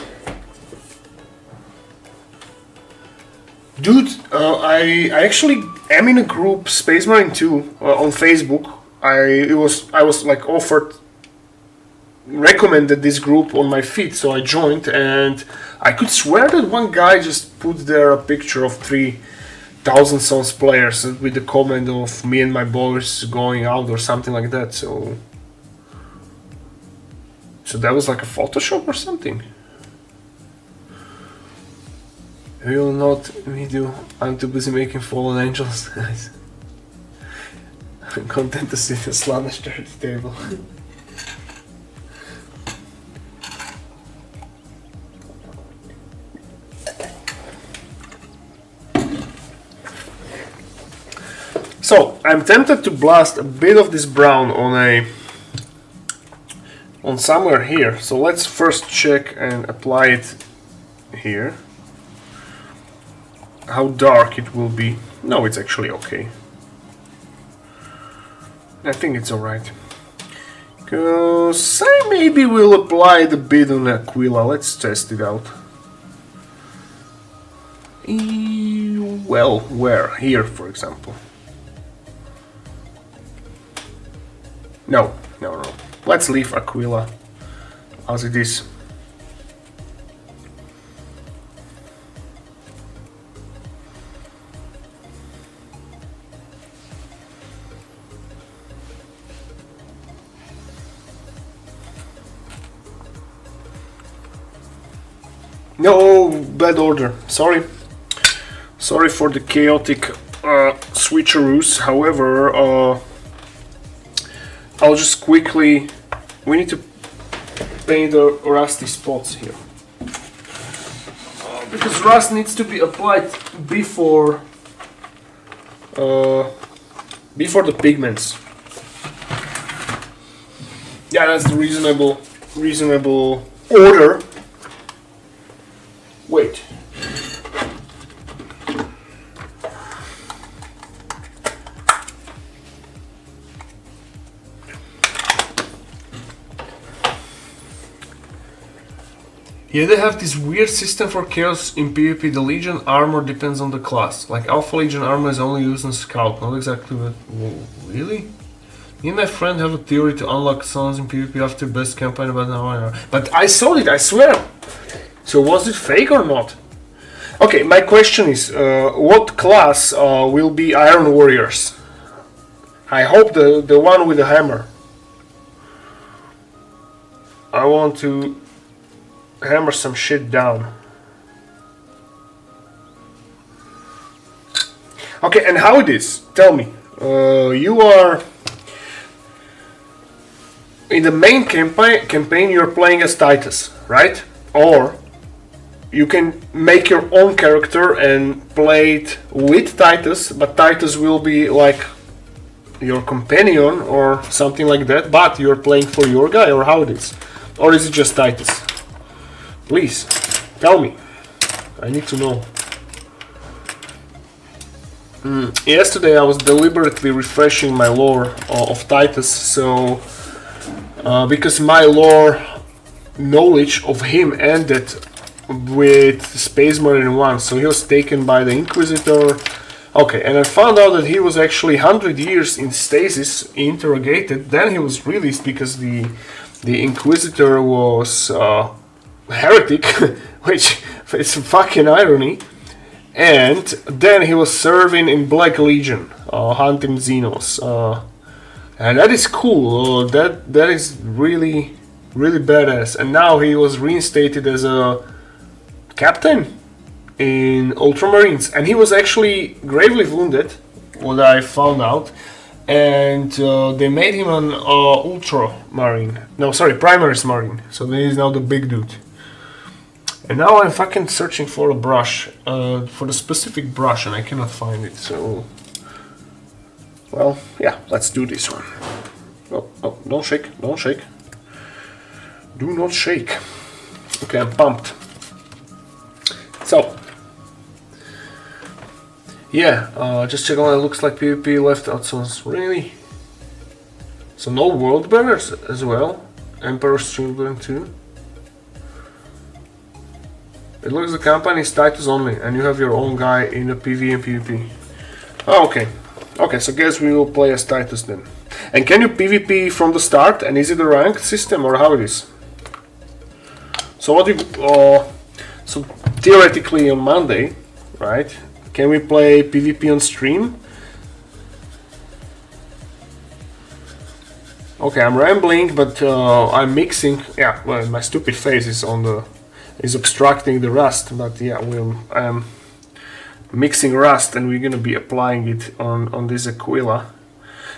Dude, I actually am in a group, Space Marine 2, on Facebook. I was like recommended this group on my feed, so I joined, and I could swear that one guy just put there a picture of 3000 Suns players with the comment of me and my boys going out or something like that. So that was like a Photoshop or something. We will not video. I'm too busy making fallen angels. I'm content to sit and slavish at the table. So I'm tempted to blast a bit of this brown on somewhere here. So let's first check and apply it here. How dark it will be. No, it's actually okay. I think it's alright. Because I maybe will apply the bit on Aquila. Let's test it out. Well, where? Here, for example. No. Let's leave Aquila as it is. No, bad order. Sorry for the chaotic switcheroos. However, I'll just quickly. We need to paint the rusty spots here because rust needs to be applied before the pigments. Yeah, that's the reasonable order. Wait. Yeah, they have this weird system for chaos in PvP. The Legion armor depends on the class. Like Alpha Legion armor is only used on Scout, not exactly what... Whoa, really? Me and my friend have a theory to unlock suns in PvP after best campaign, but now I know. But I saw it, I swear! So was it fake or not? Okay, my question is, what class will be Iron Warriors? I hope the one with the hammer. I want to hammer some shit down. Okay, and how it is? Tell me. You are in the main campaign. You're playing as Titus, right? Or you can make your own character and play it with Titus, but Titus will be like your companion or something like that. But you're playing for your guy, or how it is? Or is it just Titus? Please, tell me. I need to know. Yesterday I was deliberately refreshing my lore of Titus, so because my lore knowledge of him ended with Space Marine 1, so he was taken by the Inquisitor. Okay, and I found out that he was actually 100 years in stasis, interrogated, then he was released because the Inquisitor was heretic, which is fucking irony. And then he was serving in Black Legion, hunting Xenos, and that is cool. That is really badass. And now he was reinstated as a captain in Ultramarines, and he was actually gravely wounded, what I found out. And they made him an Ultramarine. No, sorry, Primaris Marine. So he is now the big dude. And now I'm fucking searching for a brush, for the specific brush, and I cannot find it, so... Well, yeah, let's do this one. Oh, don't shake, don't shake. Do not shake. Okay, I'm pumped. So... Yeah, just check out, it looks like PvP left out, so it's really... So no World Bearers as well. Emperor Streamburn too. It looks the campaign is Titus only, and you have your own guy in the PvE and PvP. Oh, okay. Okay, so guess we will play as Titus then. And can you PvP from the start, and is it a ranked system, or how it is? So what if... so theoretically on Monday, right? Can we play PvP on stream? Okay, I'm rambling, but I'm mixing... Yeah, well, my stupid face is on the... is obstructing the rust, but yeah, I'm mixing rust and we're gonna be applying it on this Aquila,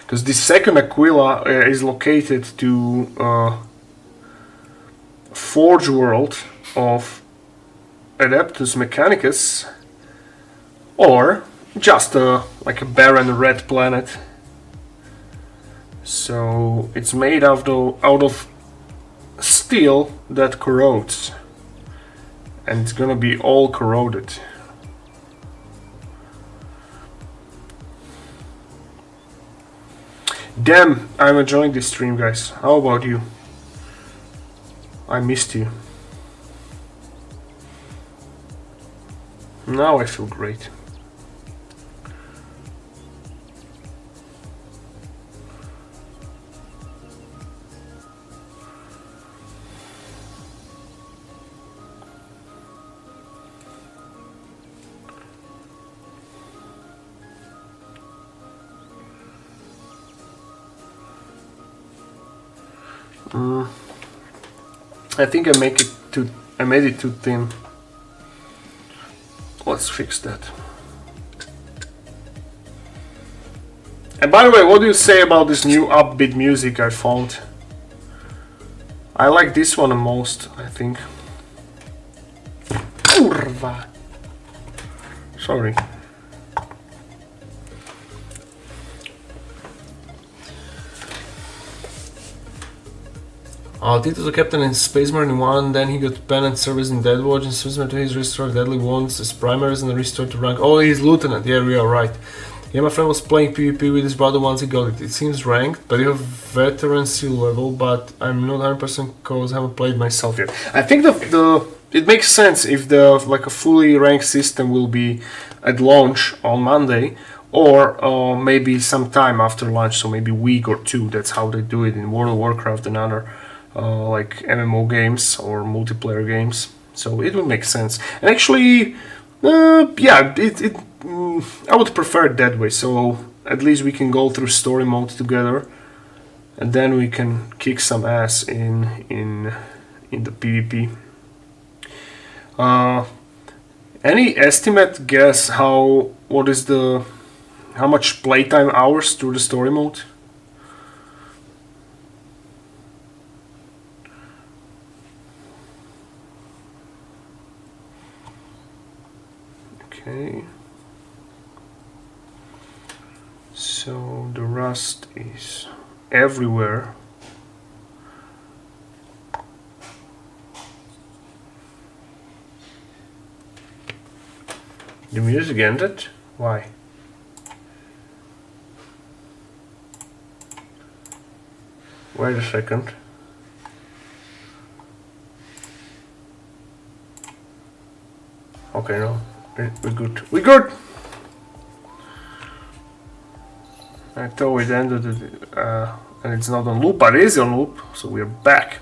because this second Aquila is located to Forge World of Adeptus Mechanicus, or just like a barren red planet. So it's made out of steel that corrodes. And it's gonna be all corroded. Damn, I'm enjoying this stream, guys. How about you? I missed you. Now I feel great. I think I made it too thin. Let's fix that. And by the way, what do you say about this new upbeat music I found? I like this one the most, I think. Kurva. Sorry. Titus was a captain in Space Marine 1, then he got pennant service in Dead Watch, and Space Marine 2 he's restored deadly wounds as primaries and restored to rank. Oh, he's lieutenant, yeah, we are right. Yeah, my friend was playing PvP with his brother once he got it. It seems ranked, but you have veteran seal level, but I'm not 100% cause I haven't played myself yet. I think it makes sense if like a fully ranked system will be at launch on Monday, or maybe sometime after launch, so maybe a week or two. That's how they do it in World of Warcraft and other like MMO games or multiplayer games. So it would make sense. And actually, yeah, I would prefer it that way. So at least we can go through story mode together, and then we can kick some ass in the PvP. Any estimate guess how much playtime hours through the story mode? Okay. So the rust is everywhere. The music ended? Why? Wait a second. Okay, no, we're good. We're good. I thought it ended, and it's not on loop, but it is on loop, so we're back.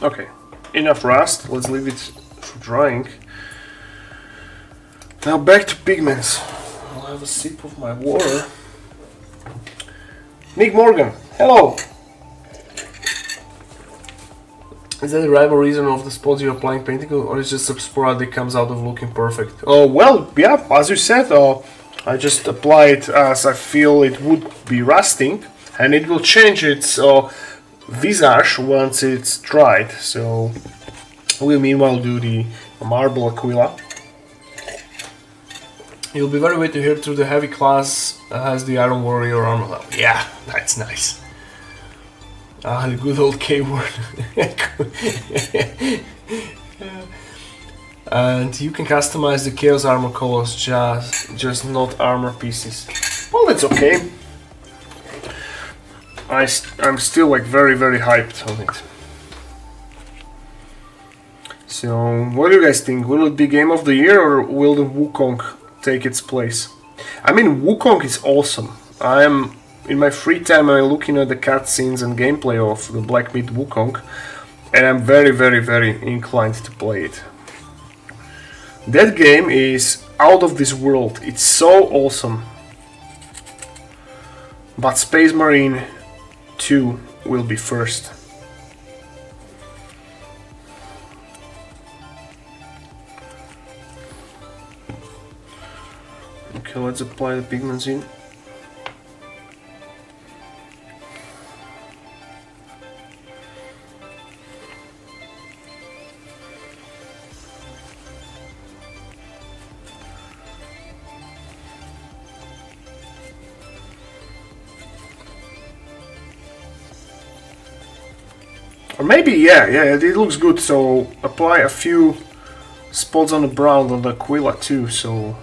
Okay, enough rust. Let's leave it for drying. Now back to pigments. I'll have a sip of my water. Nick Morgan, hello! Is that the rival reason of the spots you're applying painting, or is just a sporadic comes out of looking perfect? Oh, well, yeah, as you said, I just apply it as I feel it would be rusting, and it will change its visage once it's dried. So we'll meanwhile do the marble aquila. You'll be very weird to hear through the heavy class has the Iron Warrior armor level. Yeah, that's nice. Ah, the good old K word. And you can customize the Chaos armor colors, just not armor pieces. Well, that's okay. I'm still like very hyped on it. So, what do you guys think? Will it be Game of the Year, or will the Wukong take its place? I mean, Wukong is awesome. In my free time, I'm looking at the cutscenes and gameplay of the Black Myth Wukong, and I'm very inclined to play it. That game is out of this world. It's so awesome. But Space Marine 2 will be first. Okay, let's apply the pigments in. Or maybe, yeah, it looks good, so apply a few spots on the brown on the Aquila too, so...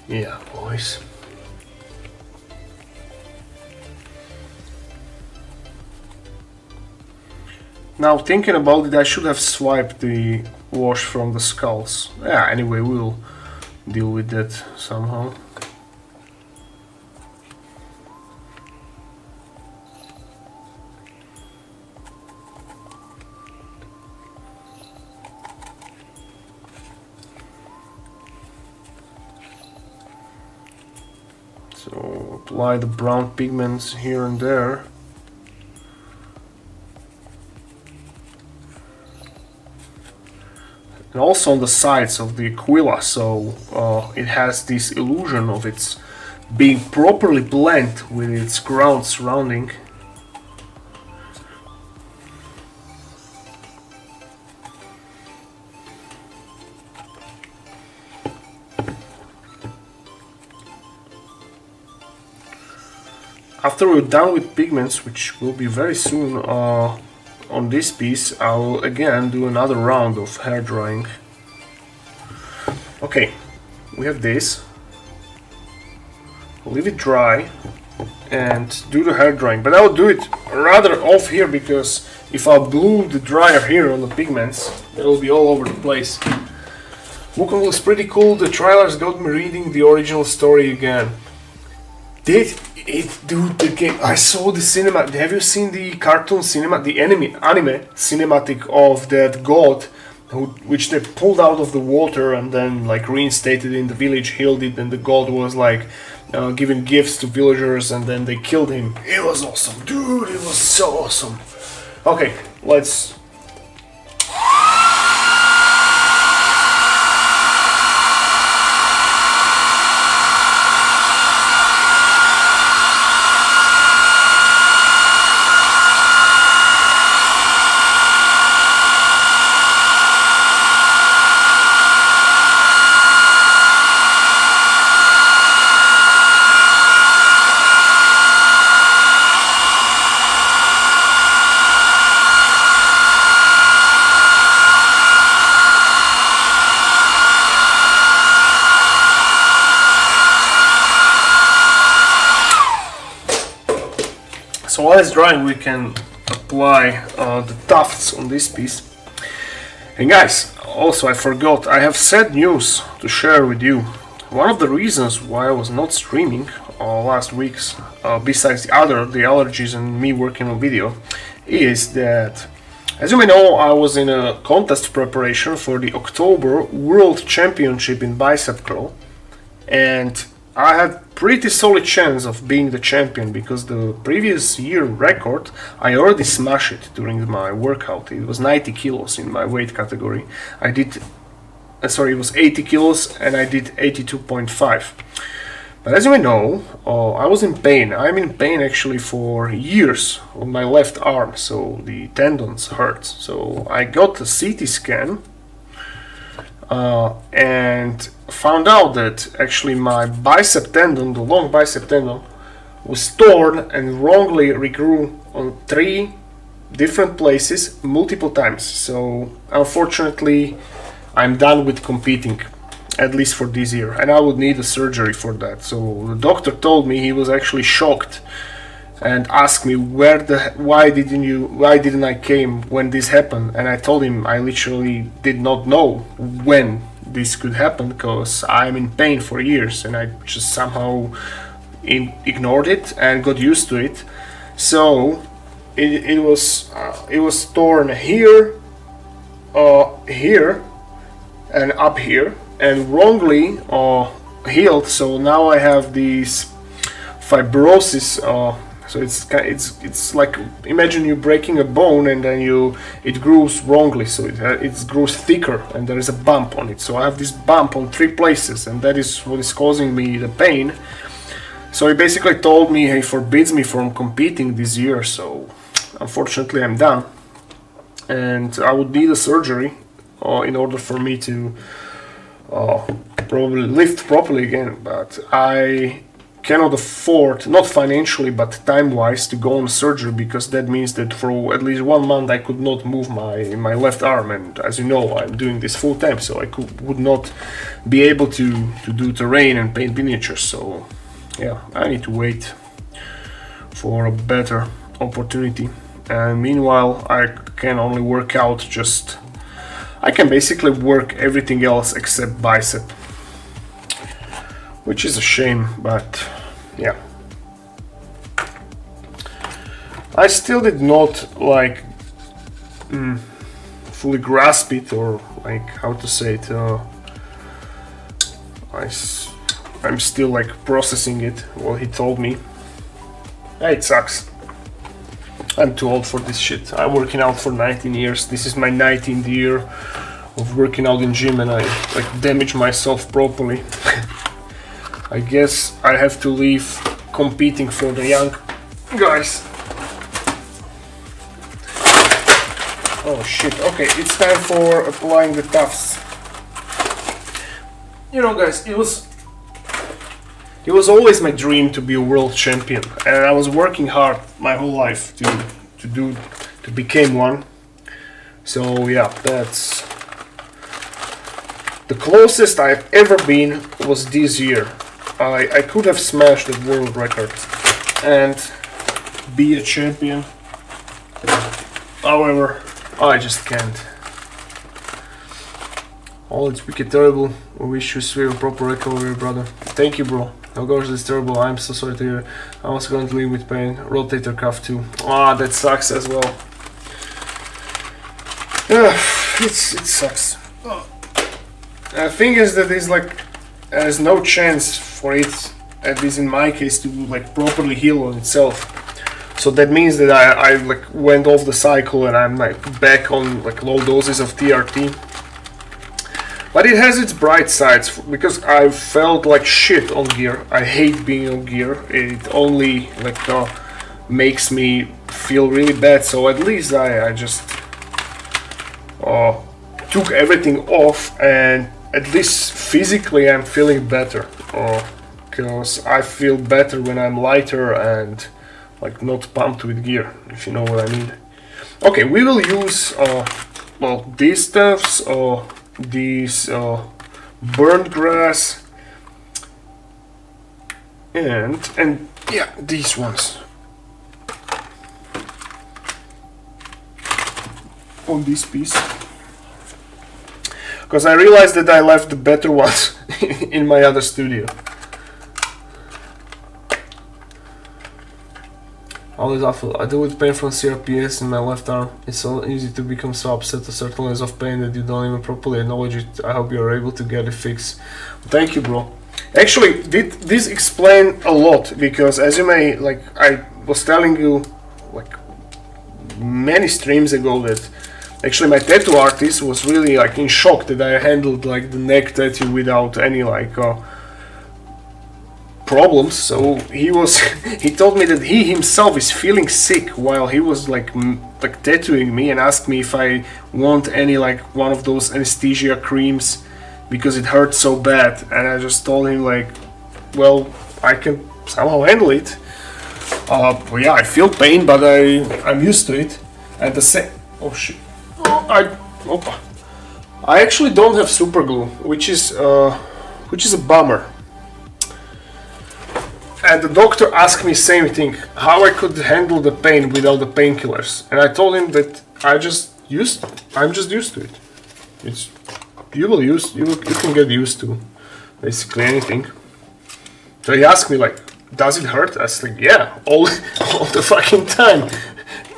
Yeah, boys. Now, thinking about it, I should have swiped the wash from the skulls. Yeah, anyway, we'll deal with that somehow. So, apply the brown pigments here and there. And also on the sides of the Aquila, so it has this illusion of its being properly blended with its ground surrounding. After we're done with pigments, which will be very soon, on this piece, I'll again do another round of hair drying. Okay, we have this. I'll leave it dry and do the hair drying, but I'll do it rather off here, because if I glue the dryer here on the pigments, it'll be all over the place. Wukong looks pretty cool. The trailers got me reading the original story again. Dude, the game. I saw the cinema. Have you seen the cartoon cinema, the anime cinematic of that god, which they pulled out of the water and then like reinstated in the village, healed it, and the god was like giving gifts to villagers, and then they killed him. It was awesome, dude. It was so awesome. Okay, let's. So while it's drying, we can apply the tufts on this piece. And guys, also I forgot, I have sad news to share with you. One of the reasons why I was not streaming last weeks, besides the allergies and me working on video, is that, as you may know, I was in a contest preparation for the October World Championship in bicep curl, and I had pretty solid chance of being the champion because the previous year record I already smashed it during my workout. It was 90 kilos in my weight category. I did, sorry, it was 80 kilos and I did 82.5. But as you may know, I was in pain. I'm in pain actually for years on my left arm, so the tendons hurt. So I got a CT scan and found out that actually my bicep tendon, the long bicep tendon, was torn and wrongly regrew on 3 different places multiple times. So unfortunately I'm done with competing, at least for this year, and I would need a surgery for that. So the doctor told me, he was actually shocked and asked me why didn't I came when this happened, and I told him I literally did not know when this could happen because I'm in pain for years and I just somehow ignored it and got used to it. So it was torn here, here and up here, and wrongly healed. So now I have these fibrosis. So it's like, imagine you breaking a bone and then it grows wrongly, so it grows thicker and there is a bump on it. So I have this bump on 3 places, and that is what is causing me the pain. So he basically told me he forbids me from competing this year. So unfortunately I'm done, and I would need a surgery in order for me to probably lift properly again. But I cannot afford, not financially but time-wise, to go on surgery, because that means that for at least 1 month I could not move my left arm, and as you know I'm doing this full time, so I would not be able to do terrain and paint miniatures. So yeah, I need to wait for a better opportunity, and meanwhile I can only work out, I can basically work everything else except bicep, which is a shame, but yeah. I still did not fully grasp it, or how to say it. I'm still processing it. Well, he told me. It sucks. I'm too old for this shit. I'm working out for 19 years. This is my 19th year of working out in gym, and I damage myself properly. I guess I have to leave competing for the young guys. Oh shit, okay, it's time for applying the tufts. You know guys, it was always my dream to be a world champion, and I was working hard my whole life to become one. So yeah, that's the closest I've ever been was this year. I could have smashed the world record and be a champion. However, I just can't. Oh, it's wicked terrible. I wish you swear a proper recovery, brother. Thank you, bro. Oh gosh, that's terrible. I'm so sorry to hear. I'm also going to live with pain. Rotator cuff too. Ah, that sucks as well. It sucks. The thing is that there's no chance for it, at least in my case, to properly heal on itself. So that means that I went off the cycle and I'm back on low doses of TRT. But it has its bright sides, because I felt like shit on gear. I hate being on gear. It only makes me feel really bad. So at least I just took everything off, and at least physically I'm feeling better. Because I feel better when I'm lighter and not pumped with gear, if you know what I mean. Okay, we will use these stuffs, these burnt grass, and yeah, these ones. on this piece. Because I realized that I left the better ones in my other studio. Always awful. I deal with pain from CRPS in my left arm. It's so easy to become so upset to certain levels of pain that you don't even properly acknowledge it. I hope you're able to get it fixed. Thank you, bro. Actually, this explain a lot, because as you may, like I was telling you like many streams ago, that actually my tattoo artist was really like in shock that I handled like the neck tattoo without any like problems. So he was he told me that he himself is feeling sick while he was like tattooing me, and asked me if I want any like one of those anesthesia creams because it hurts so bad. And I just told him like, well, I can somehow handle it. Well, yeah, I feel pain, but I'm used to it. And the same, oh shit, I actually don't have super glue, which is a bummer. And the doctor asked me same thing, how I could handle the pain without the painkillers. And I told him that I'm just used to it. You can get used to basically anything. So he asked me like, does it hurt? I was like, yeah, all the fucking time,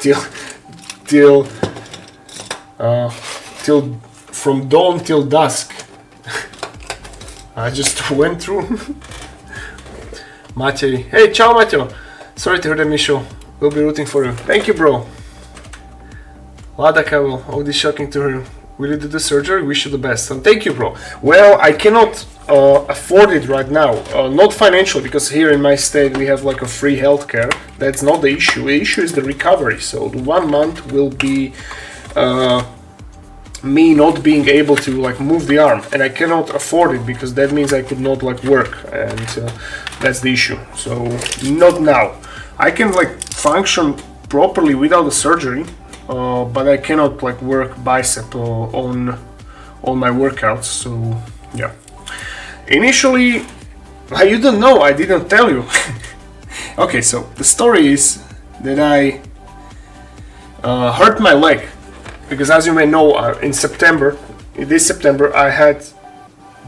till from dawn till dusk. I just went through. Matej, hey, ciao Mateo. Sorry to hear the Misho. We'll be rooting for you. Thank you, bro. Lada Kavel, oh, this shocking to hear. Will you do the surgery? Wish you the best. And thank you, bro. Well, I cannot afford it right now. Not financially, because here in my state we have like a free healthcare. That's not the issue. The issue is the recovery. So the 1 month will be me not being able to like move the arm, and I cannot afford it because that means I could not like work, and that's the issue. So not now. I can like function properly without the surgery, but I cannot like work bicep on my workouts. So yeah. Initially, you don't know, I didn't tell you. Okay, so the story is that I hurt my leg. Because as you may know, in this September, I had,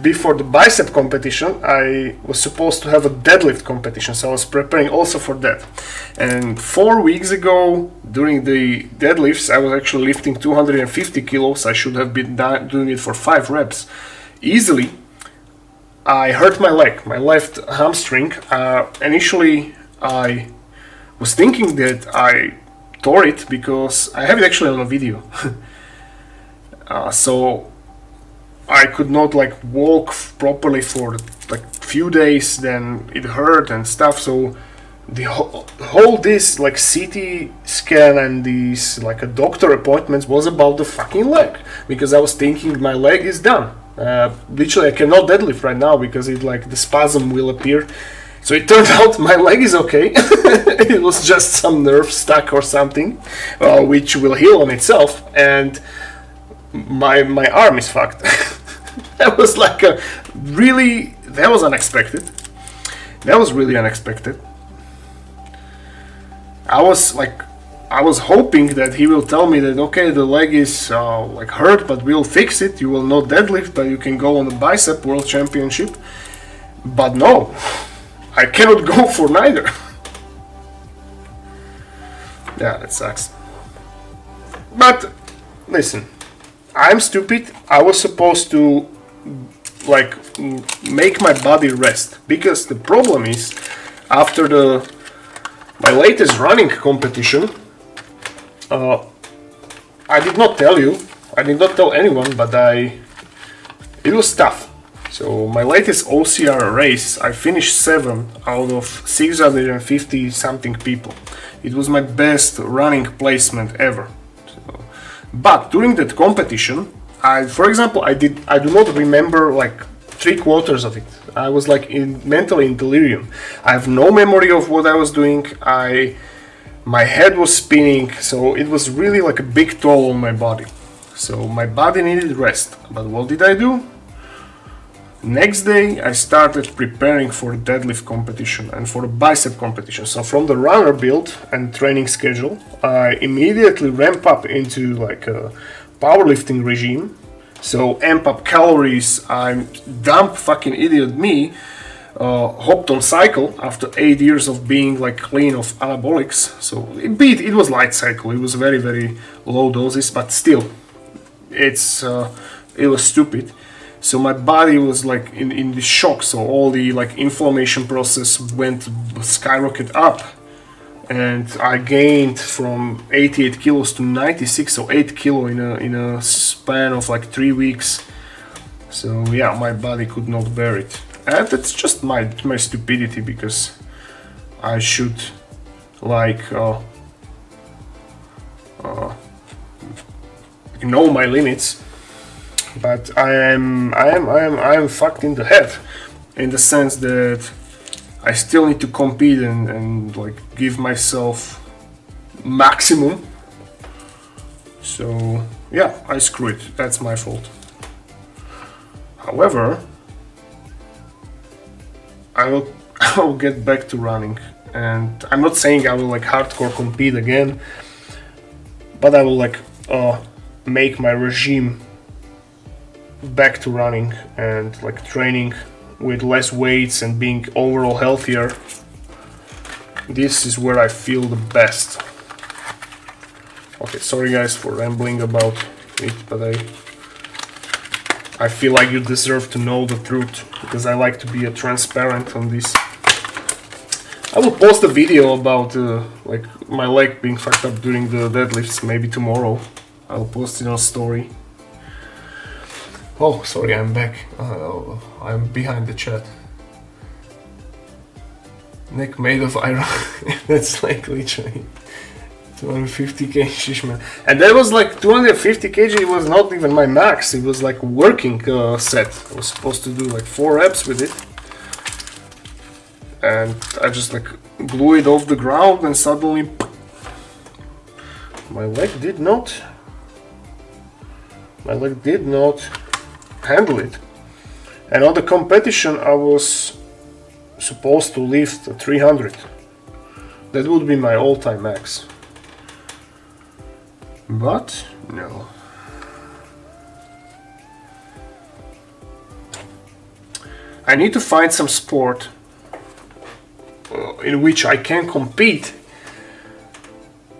before the bicep competition, I was supposed to have a deadlift competition, so I was preparing also for that. And 4 weeks ago, during the deadlifts, I was actually lifting 250 kilos. I should have been doing it for 5 reps easily. I hurt my leg, my left hamstring. Initially, I was thinking that I tore it because I have it actually on a video. So I could not like walk properly for like few days, then it hurt and stuff. So the whole this like CT scan and these like a doctor appointments was about the fucking leg, because I was thinking my leg is done. Literally I cannot deadlift right now because it like the spasm will appear. So it turned out my leg is okay. It was just some nerve stuck or something, which will heal on itself, and my arm is fucked. That was like that was unexpected. That was really unexpected. I was hoping that he will tell me that okay, the leg is like hurt, but we'll fix it. You will not deadlift, but you can go on the bicep world championship. But no. I cannot go for neither. Yeah, that sucks. But listen, I'm stupid. I was supposed to like make my body rest, because the problem is after my latest running competition, I did not tell you. I did not tell anyone, but it was tough. So my latest OCR race, I finished 7 out of 650 something people. It was my best running placement ever. So, but during that competition, for example, I do not remember like 3/4 of it. I was like mentally in delirium. I have no memory of what I was doing. My head was spinning, so it was really like a big toll on my body. So my body needed rest. But what did I do? Next day, I started preparing for the deadlift competition and for the bicep competition. So from the runner build and training schedule, I immediately ramp up into like a powerlifting regime. So amp up calories. I'm dumb fucking idiot me. Hopped on cycle after 8 years of being like clean of anabolics. So it was light cycle. It was very very low doses, but still, it was stupid. So my body was like in the shock. So all the like inflammation process went skyrocket up, and I gained from 88 kilos to 96, so 8 kilo in a span of like 3 weeks. So yeah, my body could not bear it, and that's just my stupidity, because I should like know my limits. But I am fucked in the head, in the sense that I still need to compete and like give myself maximum. So yeah, I screw it. That's my fault. However, I will get back to running, and I'm not saying I will like hardcore compete again, but I will like make my regime back to running and like training with less weights and being overall healthier. This is where I feel the best. Okay, sorry guys for rambling about it, but I feel like you deserve to know the truth, because I like to be transparent on this. I will post a video about like my leg being fucked up during the deadlifts maybe tomorrow. I'll post it on story. Oh, sorry, I'm back. I'm behind the chat. Neck made of iron. That's like literally 250 kg, man. And that was like 250 kg. It was not even my max. It was like working set. I was supposed to do like 4 reps with it, and I just like blew it off the ground, and suddenly my leg did not handle it. And on the competition I was supposed to lift 300. That would be my all-time max, but no. I need to find some sport in which I can compete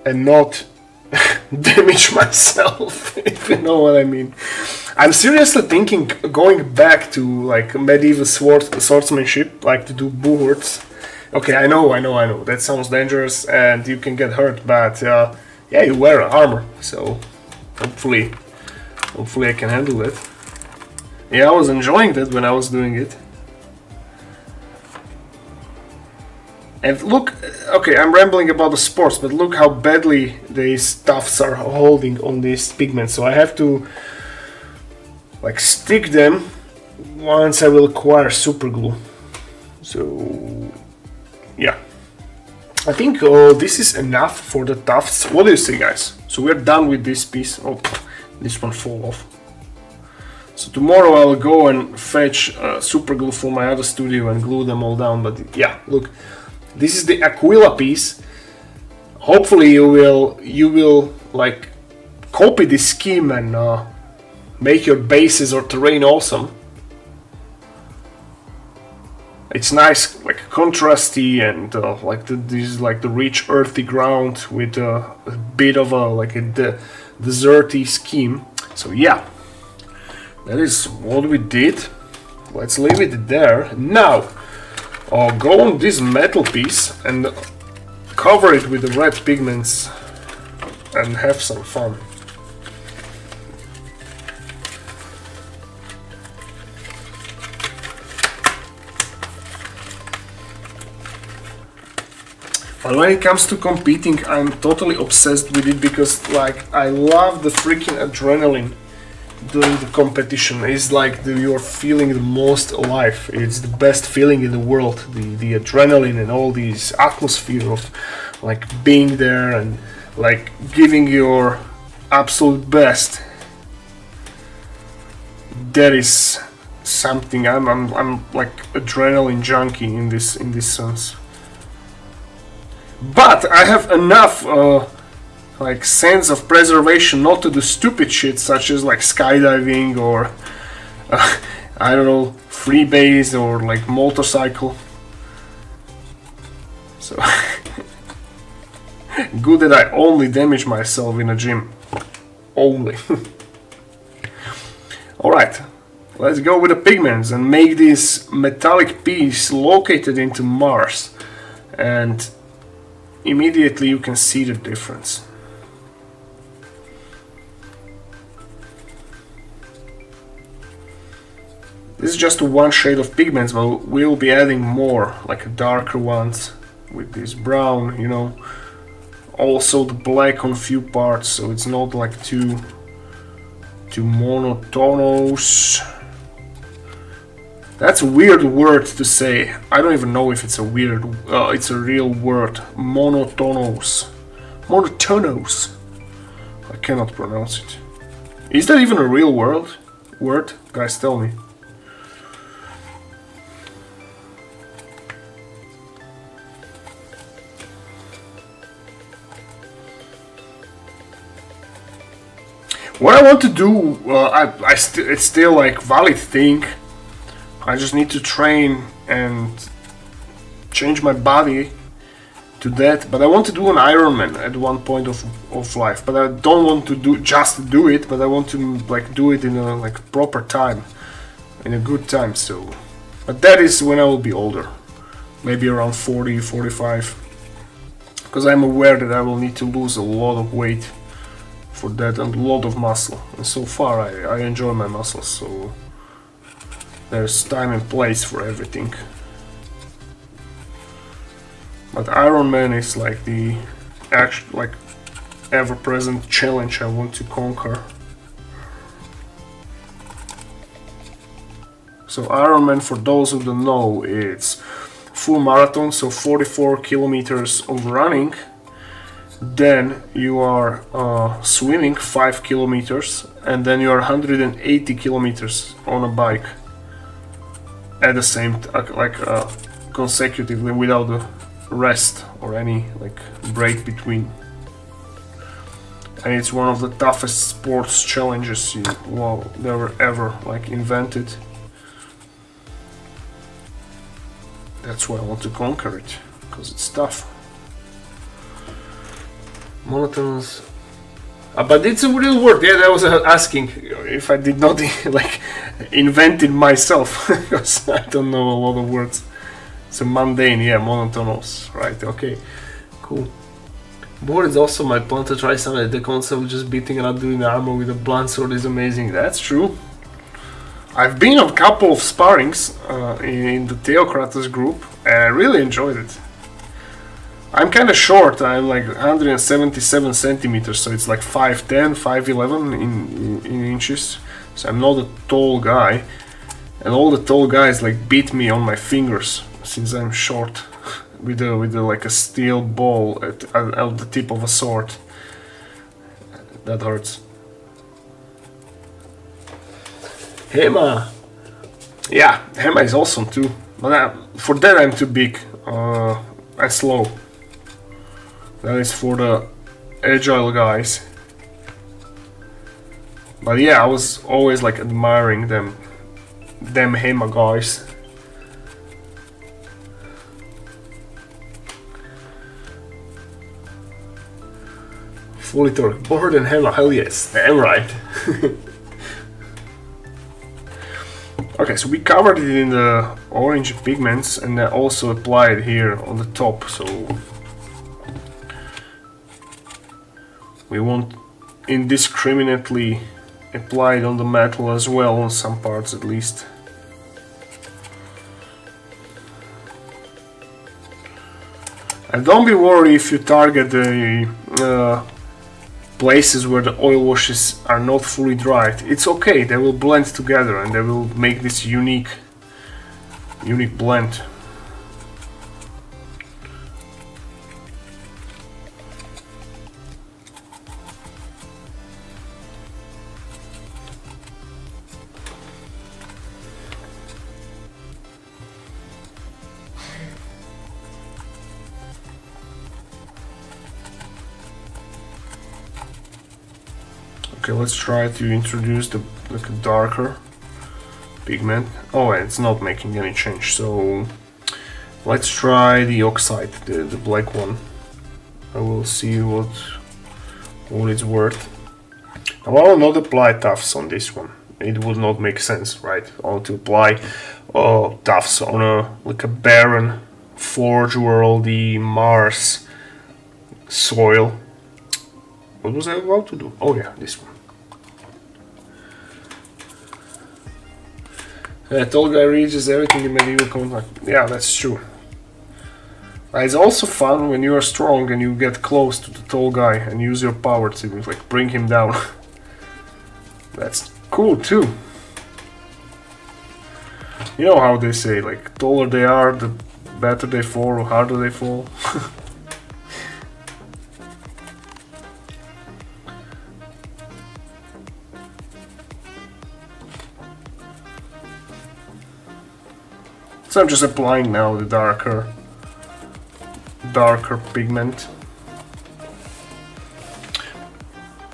and not damage myself, if you know what I mean. I'm seriously thinking going back to like medieval swordsmanship, like to do bullets. Okay, I know, that sounds dangerous and you can get hurt, but yeah, you wear armor, so hopefully I can handle it. Yeah, I was enjoying that when I was doing it. And look, okay, I'm rambling about the sports, but look how badly these tufts are holding on these pigments. So I have to like stick them once I will acquire super glue. So yeah, I think this is enough for the tufts. What do you say, guys? So we're done with this piece. Oh, this one fall off. So tomorrow I'll go and fetch super glue from my other studio and glue them all down. But yeah, look. This is the Aquila piece. Hopefully you will like copy this scheme and make your bases or terrain awesome. It's nice, like contrasty, and like this is like the rich earthy ground with a bit of a like a deserty scheme. So yeah, that is what we did. Let's leave it there. Now go on this metal piece and cover it with the red pigments and have some fun. But when it comes to competing, I'm totally obsessed with it, because like I love the freaking adrenaline during the competition. It's like you're feeling the most alive. It's the best feeling in the world, the adrenaline and all these atmosphere of like being there and like giving your absolute best. That is something. I'm like adrenaline junkie in this sense. But I have enough like sense of preservation not to do stupid shit such as like skydiving or I don't know, freebase or like motorcycle. So good that I only damage myself in a gym. Only. Alright, let's go with the pigments and make this metallic piece located into Mars. And immediately you can see the difference. This is just one shade of pigments, but we'll be adding more, like darker ones with this brown, you know. Also the black on few parts, so it's not like too monotonous. That's a weird word to say. I don't even know if it's a weird, it's a real word. Monotonous. Monotonous. I cannot pronounce it. Is that even a real word? Guys, tell me. What I want to do, it's still like valid thing. I just need to train and change my body to that. But I want to do an Ironman at one point of life. But I don't want to do it, but I want to like do it in a like proper time, in a good time. So, but that is when I will be older, maybe around 40, 45, because I'm aware that I will need to lose a lot of weight for that and a lot of muscle, and so far I enjoy my muscles, so there's time and place for everything. But Ironman is like the like ever-present challenge I want to conquer. So Ironman, for those who don't know, it's full marathon, so 44 kilometers of running. Then you are swimming 5 kilometers, and then you are 180 kilometers on a bike at the same consecutively without a rest or any like break between. And it's one of the toughest sports challenges that were ever like invented. That's why I want to conquer it, because it's tough. Monotonous. But it's a real word. Yeah, I was asking if I did not like invent it myself, because I don't know a lot of words. It's a mundane, yeah, monotonous, right? Okay, cool. Board is also my plan to try some of the concept of just beating around doing armor with a blunt sword is amazing. That's true. I've been on a couple of sparrings in the Theocratus group, and I really enjoyed it. I'm kind of short. I'm like 177 centimeters, so it's like 5'10", 5'11" in inches. So I'm not a tall guy, and all the tall guys like beat me on my fingers since I'm short, with like a steel ball at the tip of a sword. That hurts. Hema, yeah, Hema is awesome too, but for that I'm too big and slow. That is for the agile guys. But yeah, I was always like admiring them Hema guys. Fully torque, board and Hema, hell yes, damn right. Okay, so we covered it in the orange pigments and also applied here on the top, so we won't indiscriminately apply it on the metal as well, on some parts at least. And don't be worried if you target the places where the oil washes are not fully dried. It's okay, they will blend together and they will make this unique blend. Okay, let's try to introduce the like a darker pigment. Oh, and it's not making any change, so let's try the oxide, the black one. I will see what it's worth. Now I will not apply tufts on this one. It would not make sense, right? I want to apply tufts on a like a barren forge worldy Mars soil. What was I about to do? Oh yeah, this one. Tall guy reaches everything in medieval combat. Yeah, that's true. It's also fun when you are strong and you get close to the tall guy and use your power to like bring him down. That's cool too. You know how they say, like, taller they are, the better they fall, or harder they fall. So I'm just applying now the darker pigment.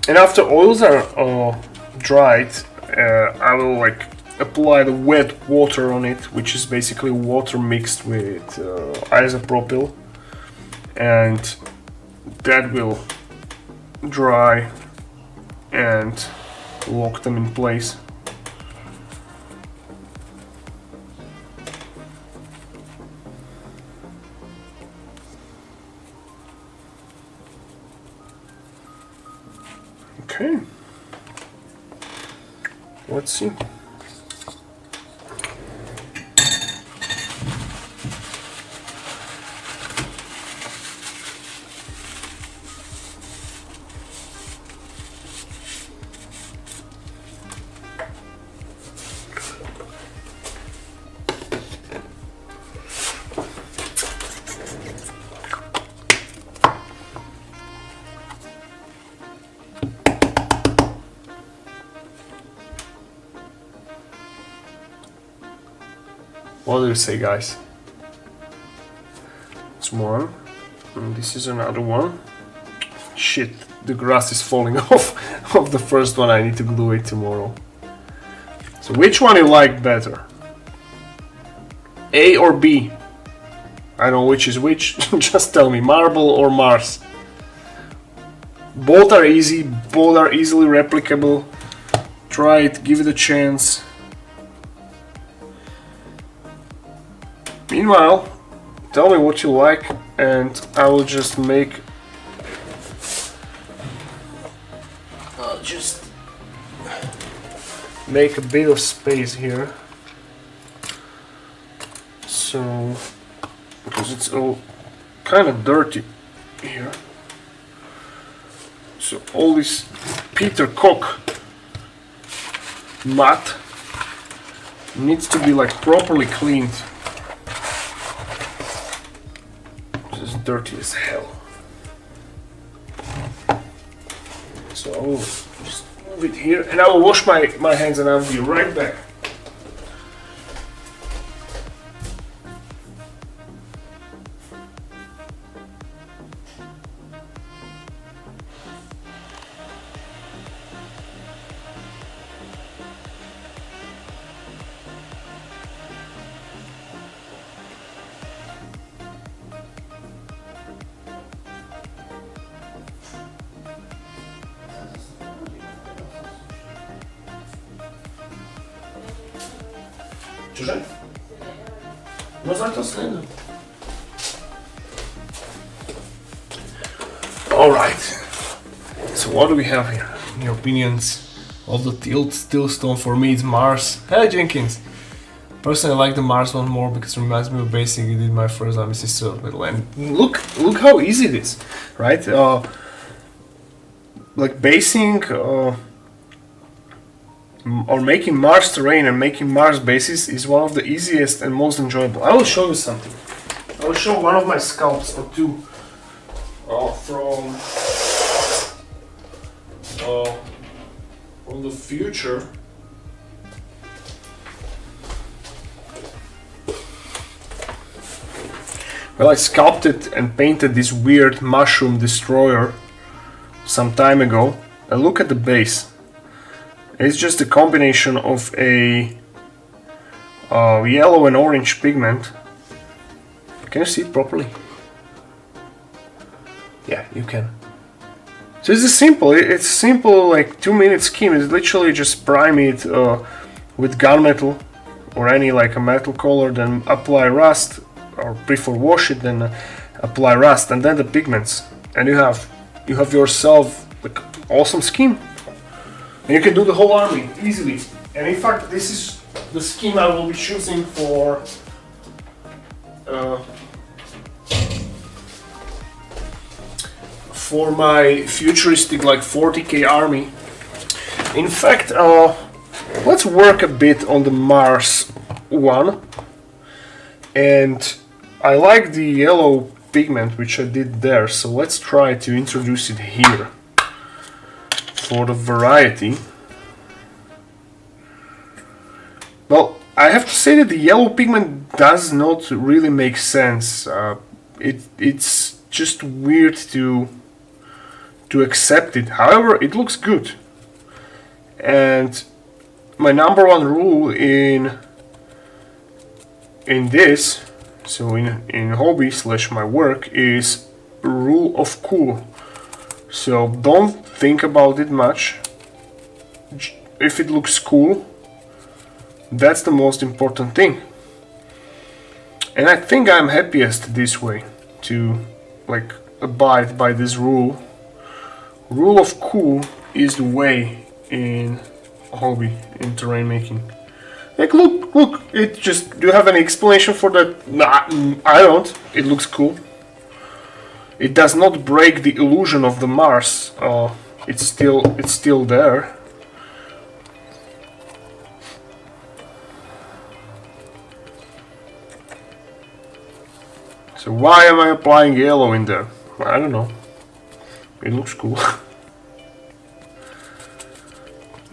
And after oils are dried, I will like apply the wet water on it, which is basically water mixed with isopropyl, and that will dry and lock them in place. Okay, let's see. What do you say, guys? It's one, and this is another one. Shit, the grass is falling off of the first one. I need to glue it tomorrow. So which one you like better? A or B? I don't know which is which. Just tell me, marble or Mars. Both are easy, both are easily replicable. Try it, give it a chance. Meanwhile, tell me what you like, and I will just make. I'll just make a bit of space here, so because it's all kind of dirty here. So all this Peter Koch mat needs to be like properly cleaned. It's dirty as hell. So I will just move it here, and I will wash my hands, and I'll be right back. Чуже? No zato sljedu. Alright. So what do we have here? Any opinions of the Steel Stone? For me it's Mars. Hey Jenkins! Personally I like the Mars one more because it reminds me of basing I did my first Nemesis battle. And look how easy it is, right? Like basing or making Mars terrain and making Mars bases is one of the easiest and most enjoyable. I will show you something. I will show one of my sculpts or two from the future. Well, I sculpted and painted this weird mushroom destroyer some time ago. And look at the base. It's just a combination of a yellow and orange pigment. Can you see it properly? Yeah, you can. So it's simple. It's simple, like 2-minute scheme. It's literally just prime it with gunmetal or any like a metal color, then apply rust, or prefer wash it, then apply rust, and then the pigments, and you have yourself like awesome scheme. And you can do the whole army easily. And in fact, this is the scheme I will be choosing for my futuristic like 40k army. In fact, let's work a bit on the Mars one. And I like the yellow pigment which I did there, so let's try to introduce it here for the variety. Well, I have to say that the yellow pigment does not really make sense. It's just weird to accept it. However, it looks good. And my number one rule in this, so in hobby / my work, is rule of cool. So don't think about it much. If it looks cool, that's the most important thing. And I think I'm happiest this way, to like abide by this rule. Rule of cool is the way in hobby, in terrain making. Like look, it just, do you have any explanation for that? Nah, I don't. It looks cool. It does not break the illusion of the Mars. It's still there. So why am I applying yellow in there? I don't know. It looks cool.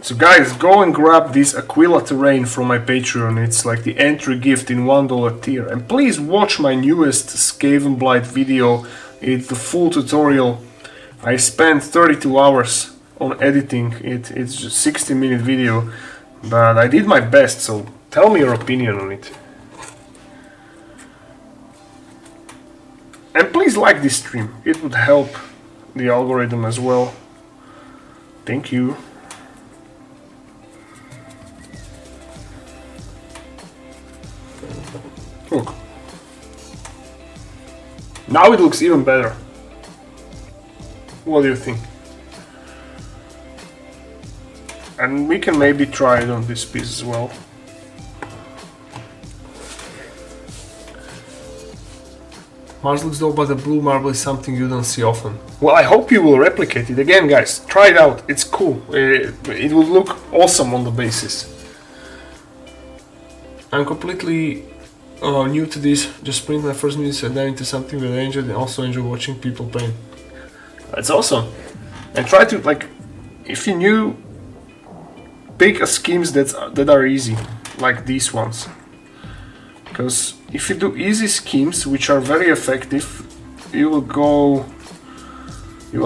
So guys, go and grab this Aquila terrain from my Patreon. It's like the entry gift in $1 tier. And please watch my newest Skaven Blight video. It's the full tutorial. I spent 32 hours on editing it. It's just a 60-minute video. But I did my best, so tell me your opinion on it. And please like this stream. It would help the algorithm as well. Thank you. Look. Now it looks even better. What do you think? And we can maybe try it on this piece as well. Mars looks dope, but the blue marble is something you don't see often. Well, I hope you will replicate it. Again, guys, try it out. It's cool. It will look awesome on the basis. I'm completely new to this. Just sprint my first minutes and then into something that I enjoyed, and also enjoy watching people paint. That's awesome. And try to, like, if you're new, pick schemes that are easy, like these ones. Because if you do easy schemes, which are very effective, you will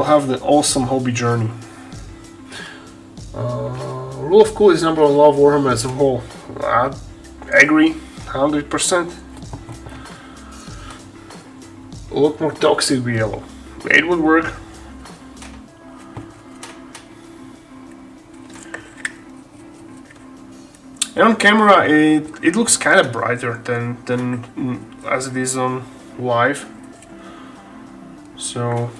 have the awesome hobby journey. Rule of cool is number one law of Warhammer as a whole. I agree, 100%. Look more toxic with yellow. It would work. And on camera, it looks kind of brighter than as it is on live. So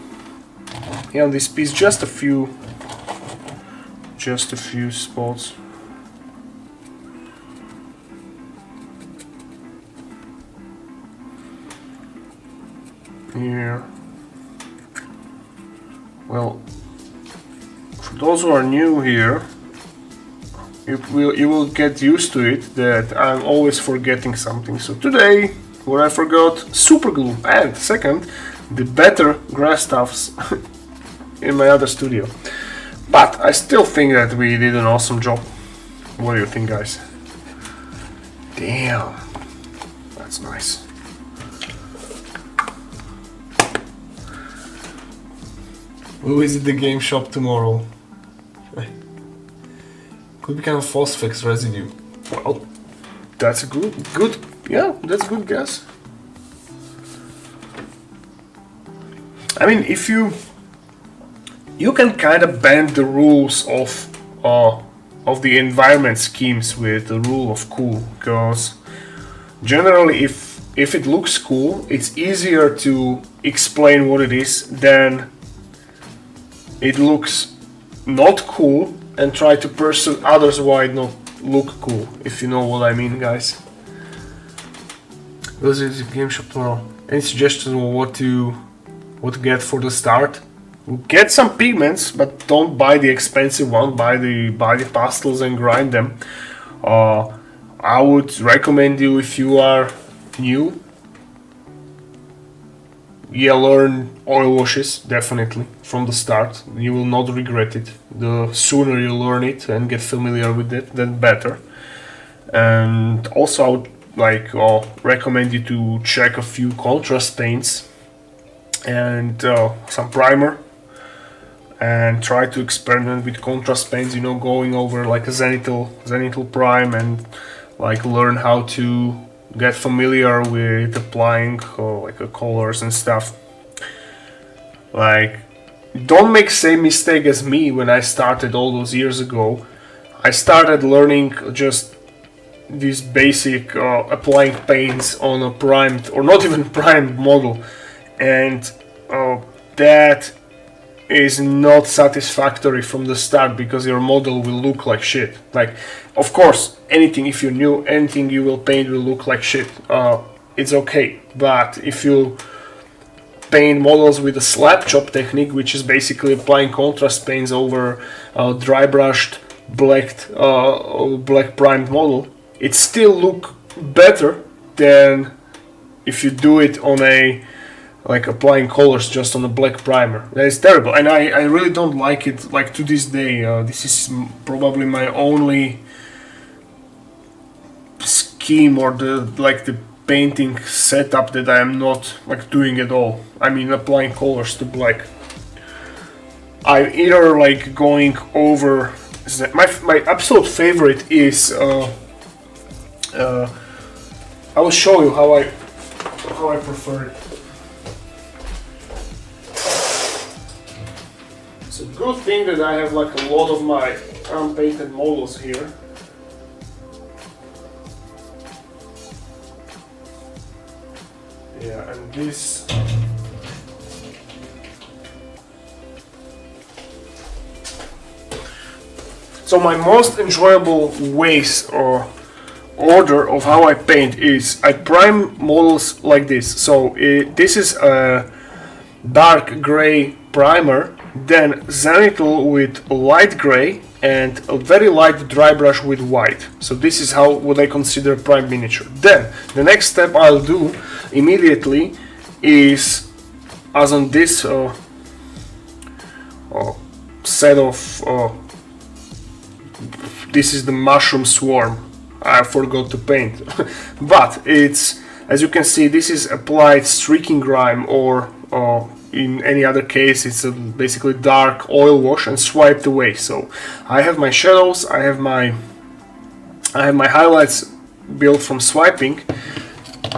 yeah, on this piece, just a few spots. Here. Well, for those who are new here, you will get used to it that I'm always forgetting something. So today, what I forgot, super glue, and second, the better grass stuffs in my other studio. But I still think that we did an awesome job. What do you think, guys? Damn, that's nice. We'll visit the game shop tomorrow. Could be kind of phosphex residue. Well, that's a good, yeah, that's a good guess. I mean, if you can kind of bend the rules of the environment schemes with the rule of cool, because generally if it looks cool, it's easier to explain what it is than it looks not cool and try to persuade others why it not look cool, if you know what I mean, guys. Those are the game shop tomorrow. Any suggestions on what to get for the start? Get some pigments, but don't buy the expensive one. Buy the pastels and grind them. I would recommend you, if you are new, yeah, learn oil washes definitely from the start. You will not regret it. The sooner you learn it and get familiar with it, then better. And also I would recommend you to check a few contrast paints and some primer, and try to experiment with contrast paints, you know, going over like a zenithal prime, and like learn how to get familiar with applying colors and stuff. Like, don't make same mistake as me when I started all those years ago. I started learning just these basic applying paints on a primed or not even primed model, and that is not satisfactory from the start, because your model will look like shit. Like, of course, anything, if you're new, anything you will paint will look like shit. It's okay, but if you paint models with a slap chop technique, which is basically applying contrast paints over dry brushed black primed model, it still look better than if you do it on a applying colors just on a black primer. That is terrible, and I really don't like it. Like, to this day, this is probably my only scheme, or the painting setup that I am not doing at all. I mean, applying colors to black. I either going over. My absolute favorite is. I will show you how I prefer it. It's a good thing that I have a lot of my unpainted models here. Yeah, and this. So my most enjoyable ways or order of how I paint is I prime models like this. So this is a dark gray primer, then zenithal with light gray, and a very light dry brush with white. So this is what I consider prime miniature. Then the next step I'll do immediately is, as on this set of this is the mushroom swarm. I forgot to paint, but it's, as you can see, this is applied streaking grime, or in any other case it's a basically dark oil wash and swiped away. So I have my shadows, I have my highlights built from swiping,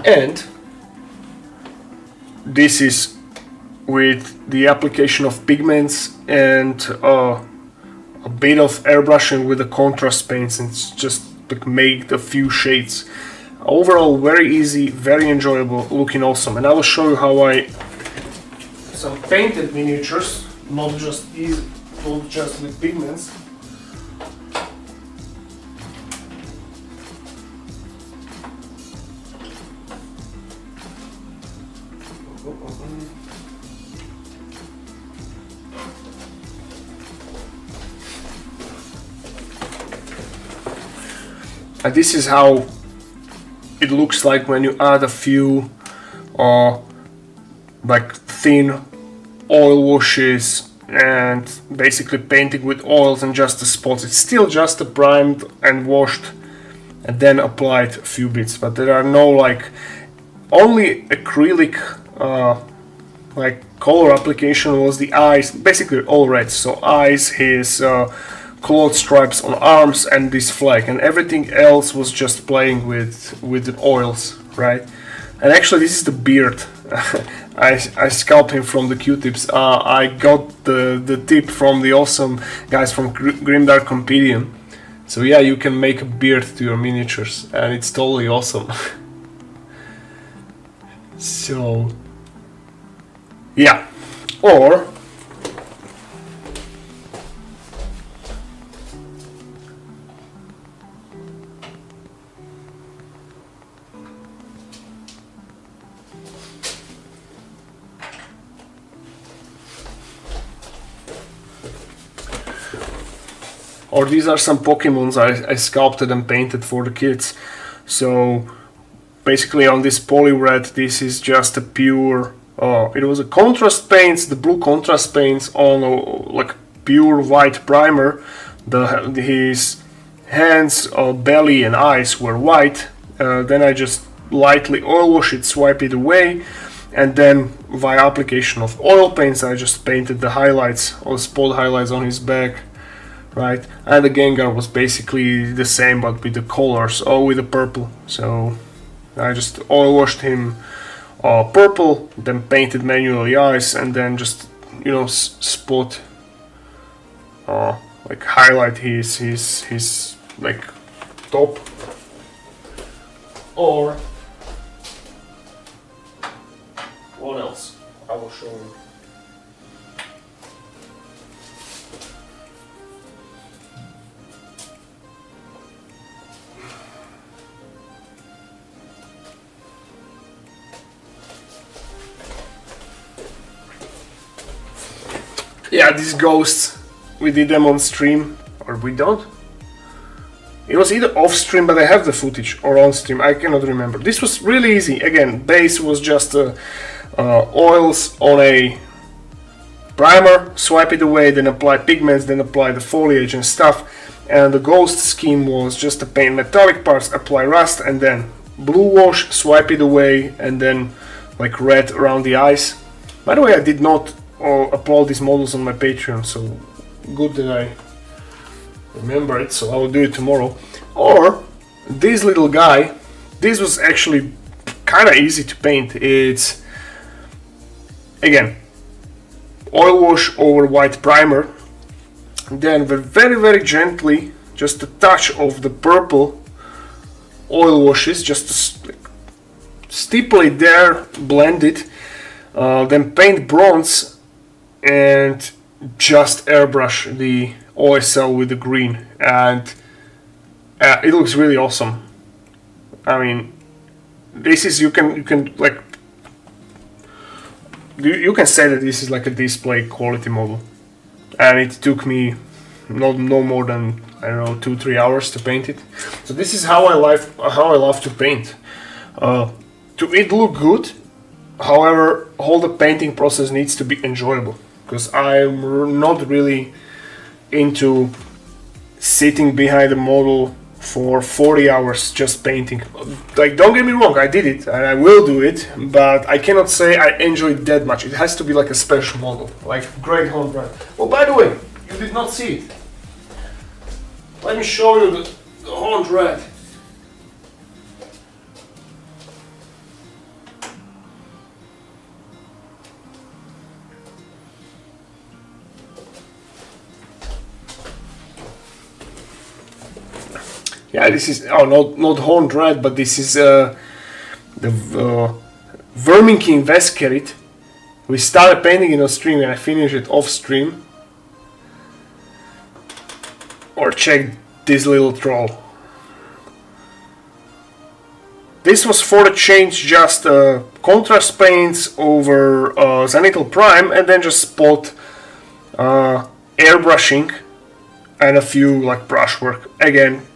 and this is with the application of pigments and a bit of airbrushing with the contrast paints, and it's just make a few shades. Overall, very easy, very enjoyable, looking awesome. And I will show you how some painted miniatures, not just with pigments. And this is how it looks like when you add a few thin oil washes and basically painting with oils and just the spots. It's still just a primed and washed and then applied a few bits, but there are no only acrylic color application was the eyes, basically all red. So eyes, his cloth stripes on arms and this flag, and everything else was just playing with the oils, right? And actually this is the beard. I scalped him from the Q-tips. I got the tip from the awesome guys from Grimdark Compendium. So yeah, you can make a beard to your miniatures, and it's totally awesome. So yeah, or these are some Pokemons I sculpted and painted for the kids. So basically on this poly red, this is just a pure, it was a contrast paints, the blue contrast paints on like pure white primer. His hands, belly and eyes were white. Then I just lightly oil wash it, swipe it away, and then via application of oil paints I just painted the highlights, or spot highlights on his back. Right, and the Gengar was basically the same but with the colors, or with the purple. So I just oil washed him purple, then painted manually eyes, and then just, you know, spot, like highlight his like top. Or what else? I will show you. Yeah, these ghosts, we did them on stream, or we don't? It was either off stream, but I have the footage, or on stream, I cannot remember. This was really easy. Again, base was just oils on a primer, swipe it away, then apply pigments, then apply the foliage and stuff. And the ghost scheme was just to paint metallic parts, apply rust, and then blue wash, swipe it away, and then like red around the eyes. By the way, I did not upload these models on my Patreon, so good that I remember it, so I will do it tomorrow. Or this little guy, this was actually kind of easy to paint. It's again oil wash over white primer, then very gently, just a touch of the purple oil washes, just to steeple it there, blend it, then paint bronze and just airbrush the OSL with the green, and it looks really awesome. I mean, this is, you can like, you can say that this is like a display quality model, and it took me no more than, I don't know, 2-3 hours to paint it. So this is how I love to paint. To it look good, however, all the painting process needs to be enjoyable, because I'm not really into sitting behind a model for 40 hours just painting. Like, don't get me wrong, I did it and I will do it, but I cannot say I enjoy it that much. It has to be like a special model, like great home brand. Oh, by the way, you did not see it. Let me show you the Horned Red. Yeah, this is, oh, not Horned Red, but this is the Verminking Veskerit. We started painting it on stream and I finished it off stream. Or check this little troll. This was for the change, just contrast paints over Zenithal Prime, and then just spot airbrushing and a few like brushwork. Again,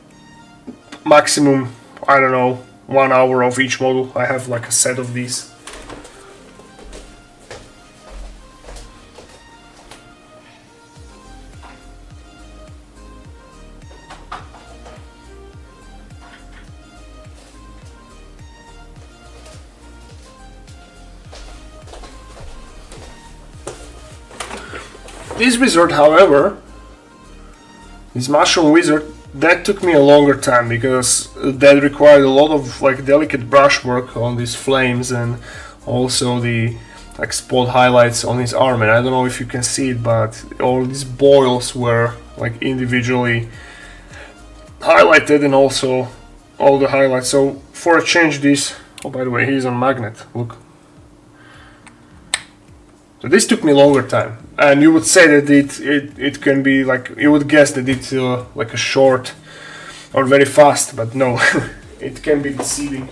maximum, I don't know, 1 hour of each model. I have like a set of these. This wizard, however, This mushroom wizard, that took me a longer time because that required a lot of like delicate brushwork on these flames and also the like spot highlights on his arm. And I don't know if you can see it, but all these boils were like individually highlighted and also all the highlights. So for a change, this, oh by the way, he's on magnet, look. So this took me longer time, and you would say that it can be like, you would guess that it's like a short or very fast, but no, it can be deceiving.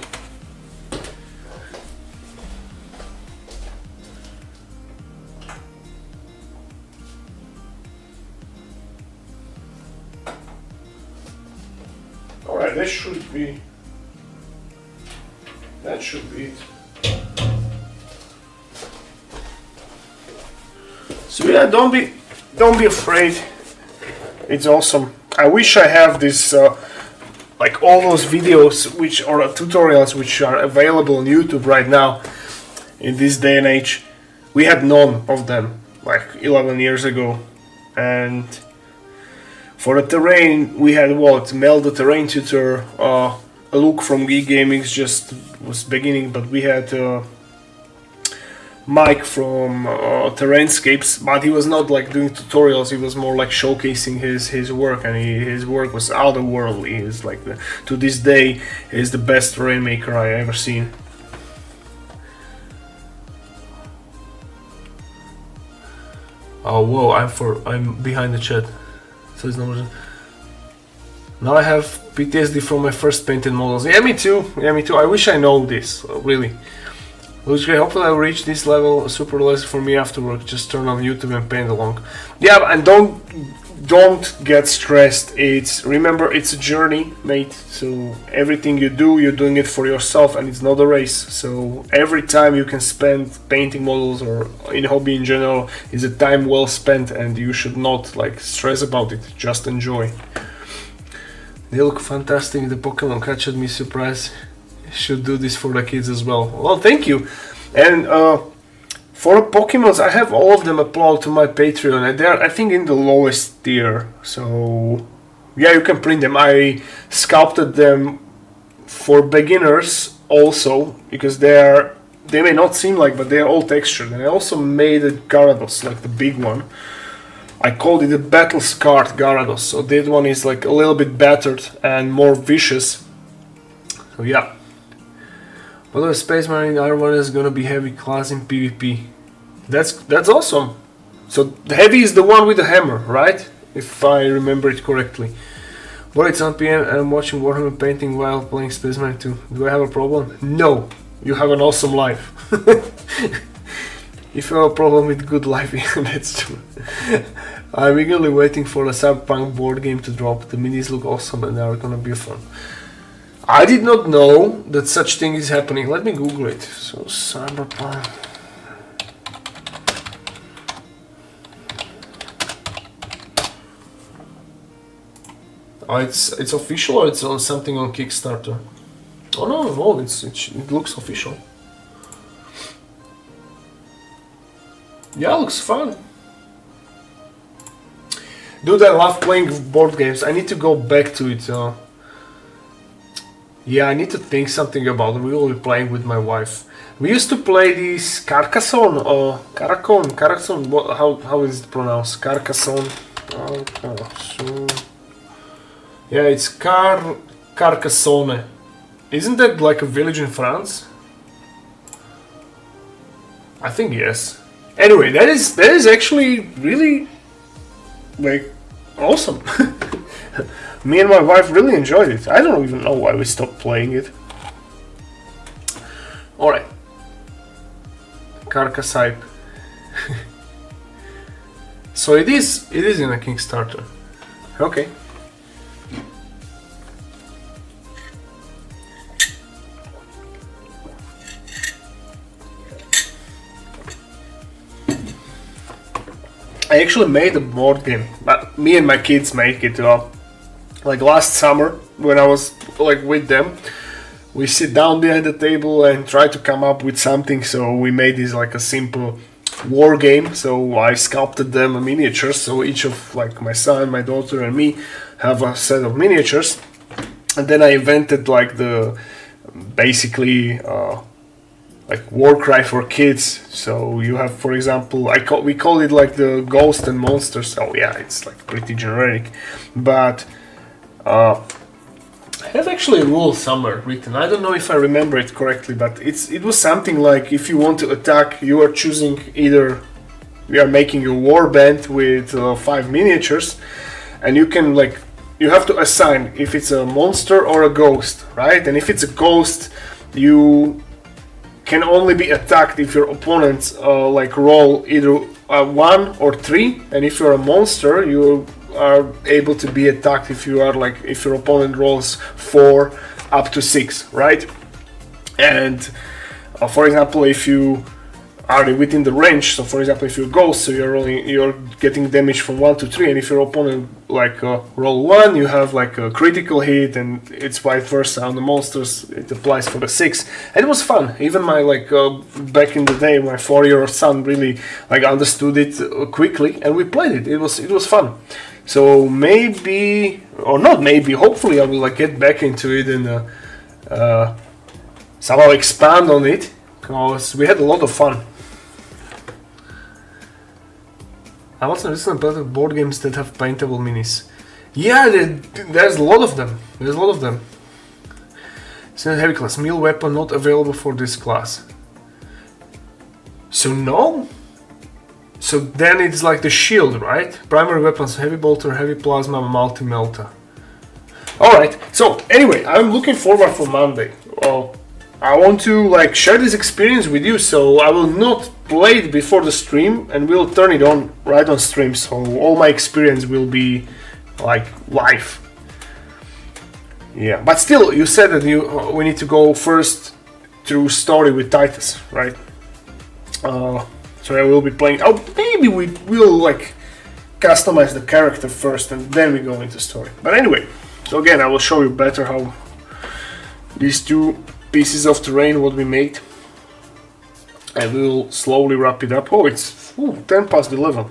Alright, that should be it. So yeah, don't be afraid. It's awesome. I wish I have this like all those videos which or tutorials which are available on YouTube right now in this day and age. We had none of them like 11 years ago, and for the terrain we had what? Mel the terrain tutor, Luke from Geek Gaming just was beginning, but we had Mike from Terrainscapes, but he was not like doing tutorials, he was more like showcasing his work, and his work was otherworldly. He's like to this day is the best terrain maker I ever seen. Oh whoa, I'm behind the chat, so it's not. Now I have PTSD from my first painted models. Yeah, me too. I wish I know this, really. Looks great. Hopefully I'll reach this level super easy for me after work. Just turn on YouTube and paint along. Yeah, and don't get stressed. Remember, it's a journey, mate. So everything you do, you're doing it for yourself, and it's not a race. So every time you can spend painting models or in hobby in general is a time well spent, and you should not like stress about it. Just enjoy. They look fantastic. The Pokemon captured me surprise. Should do this for the kids as well. Well, thank you. And for the Pokemons, I have all of them uploaded to my Patreon, and they're I think in the lowest tier. So yeah, you can print them. I sculpted them for beginners also because they may not seem like, but they're all textured. And I also made a Gyarados, like the big one. I called it a battle scarred Gyarados. So that one is like a little bit battered and more vicious. So yeah. By the way, Space Marine R1 is gonna be heavy class in PvP. That's awesome. So the heavy is the one with the hammer, right? If I remember it correctly. But it's on PM and I'm watching Warhammer painting while playing Space Marine 2. Do I have a problem? No. You have an awesome life. If you have a problem with good life, that's true. I'm eagerly waiting for a Cyberpunk board game to drop. The minis look awesome and they are gonna be fun. I did not know that such thing is happening. Let me Google it. So Cyberpunk. Oh, it's official or it's on something on Kickstarter? Oh no, it looks official. Yeah, looks fun. Dude, I love playing board games. I need to go back to it. Yeah, I need to think something about it. We will be playing with my wife. We used to play this Carcassonne or Carcassonne. How is it pronounced? Carcassonne. Yeah, it's Carcassonne. Isn't that like a village in France? I think yes. Anyway, that is actually really like awesome. Me and my wife really enjoyed it. I don't even know why we stopped playing it. Alright. Carcassonne. So it is in a Kickstarter. Okay. I actually made a board game, but me and my kids make it. Like last summer, when I was like with them, we sit down behind the table and try to come up with something. So we made this like a simple war game, so I sculpted them a miniatures. So each of like my son, my daughter, and me have a set of miniatures, and then I invented like the basically like war cry for kids. So you have, for example, we call it like the ghost and monsters. Oh yeah, it's like pretty generic, but I have actually a rule somewhere written. I don't know if I remember it correctly, but it was something like if you want to attack, you are choosing either you are making a war band with 5 miniatures, and you can like you have to assign if it's a monster or a ghost, right? And if it's a ghost, you can only be attacked if your opponents like roll either 1 or 3, and if you're a monster, you are able to be attacked if you are like if your opponent rolls 4 up to 6, right? And for example, if you are within the range, so for example if you're ghost, so you're getting damage from 1 to 3, and if your opponent like roll 1, you have like a critical hit, and it's vice versa on the monsters, it applies for the 6. And it was fun. Even my like back in the day, my 4-year-old son really like understood it quickly, and we played it. It was fun. So maybe, or not maybe, hopefully I will like get back into it and somehow expand on it, because we had a lot of fun. I was listening to board games that have paintable minis. Yeah, there's a lot of them. So heavy class, melee weapon not available for this class. So no? So then it's like the shield, right? Primary weapons, heavy bolter, heavy plasma, multi-melta. Alright, so anyway, I'm looking forward for Monday. I want to like share this experience with you, so I will not play it before the stream, and we'll turn it on right on stream, so all my experience will be like live. Yeah, but still, you said that we need to go first through story with Titus, right? So I will be playing. Oh, maybe we will like customize the character first, and then we go into story. But anyway, so again, I will show you better how these 2 pieces of terrain what we made. I will slowly wrap it up. Oh, it's 10 past 11.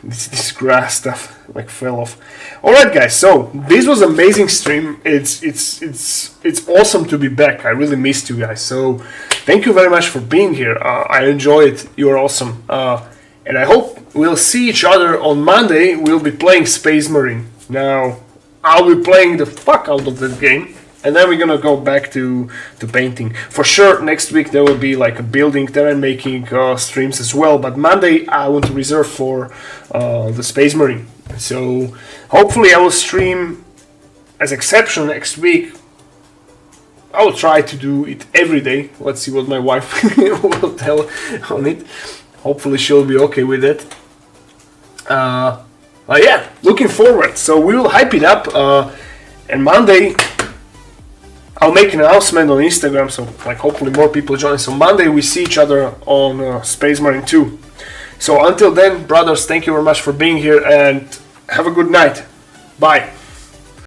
this grass stuff like fell off. All right, guys. So this was amazing stream. It's awesome to be back. I really missed you guys. So thank you very much for being here. I enjoyed it. You are awesome. And I hope we'll see each other on Monday. We'll be playing Space Marine. Now I'll be playing the fuck out of that game. And then we're gonna go back to painting. For sure, next week there will be like a building, terrain making streams as well. But Monday I want to reserve for the Space Marine. So hopefully I will stream as exception next week. I will try to do it every day. Let's see what my wife will tell on it. Hopefully she'll be okay with it. Yeah, looking forward. So we will hype it up. And Monday I'll make an announcement on Instagram, so like hopefully more people join. So Monday we see each other on Space Marine 2. So until then, brothers, thank you very much for being here, and have a good night. Bye.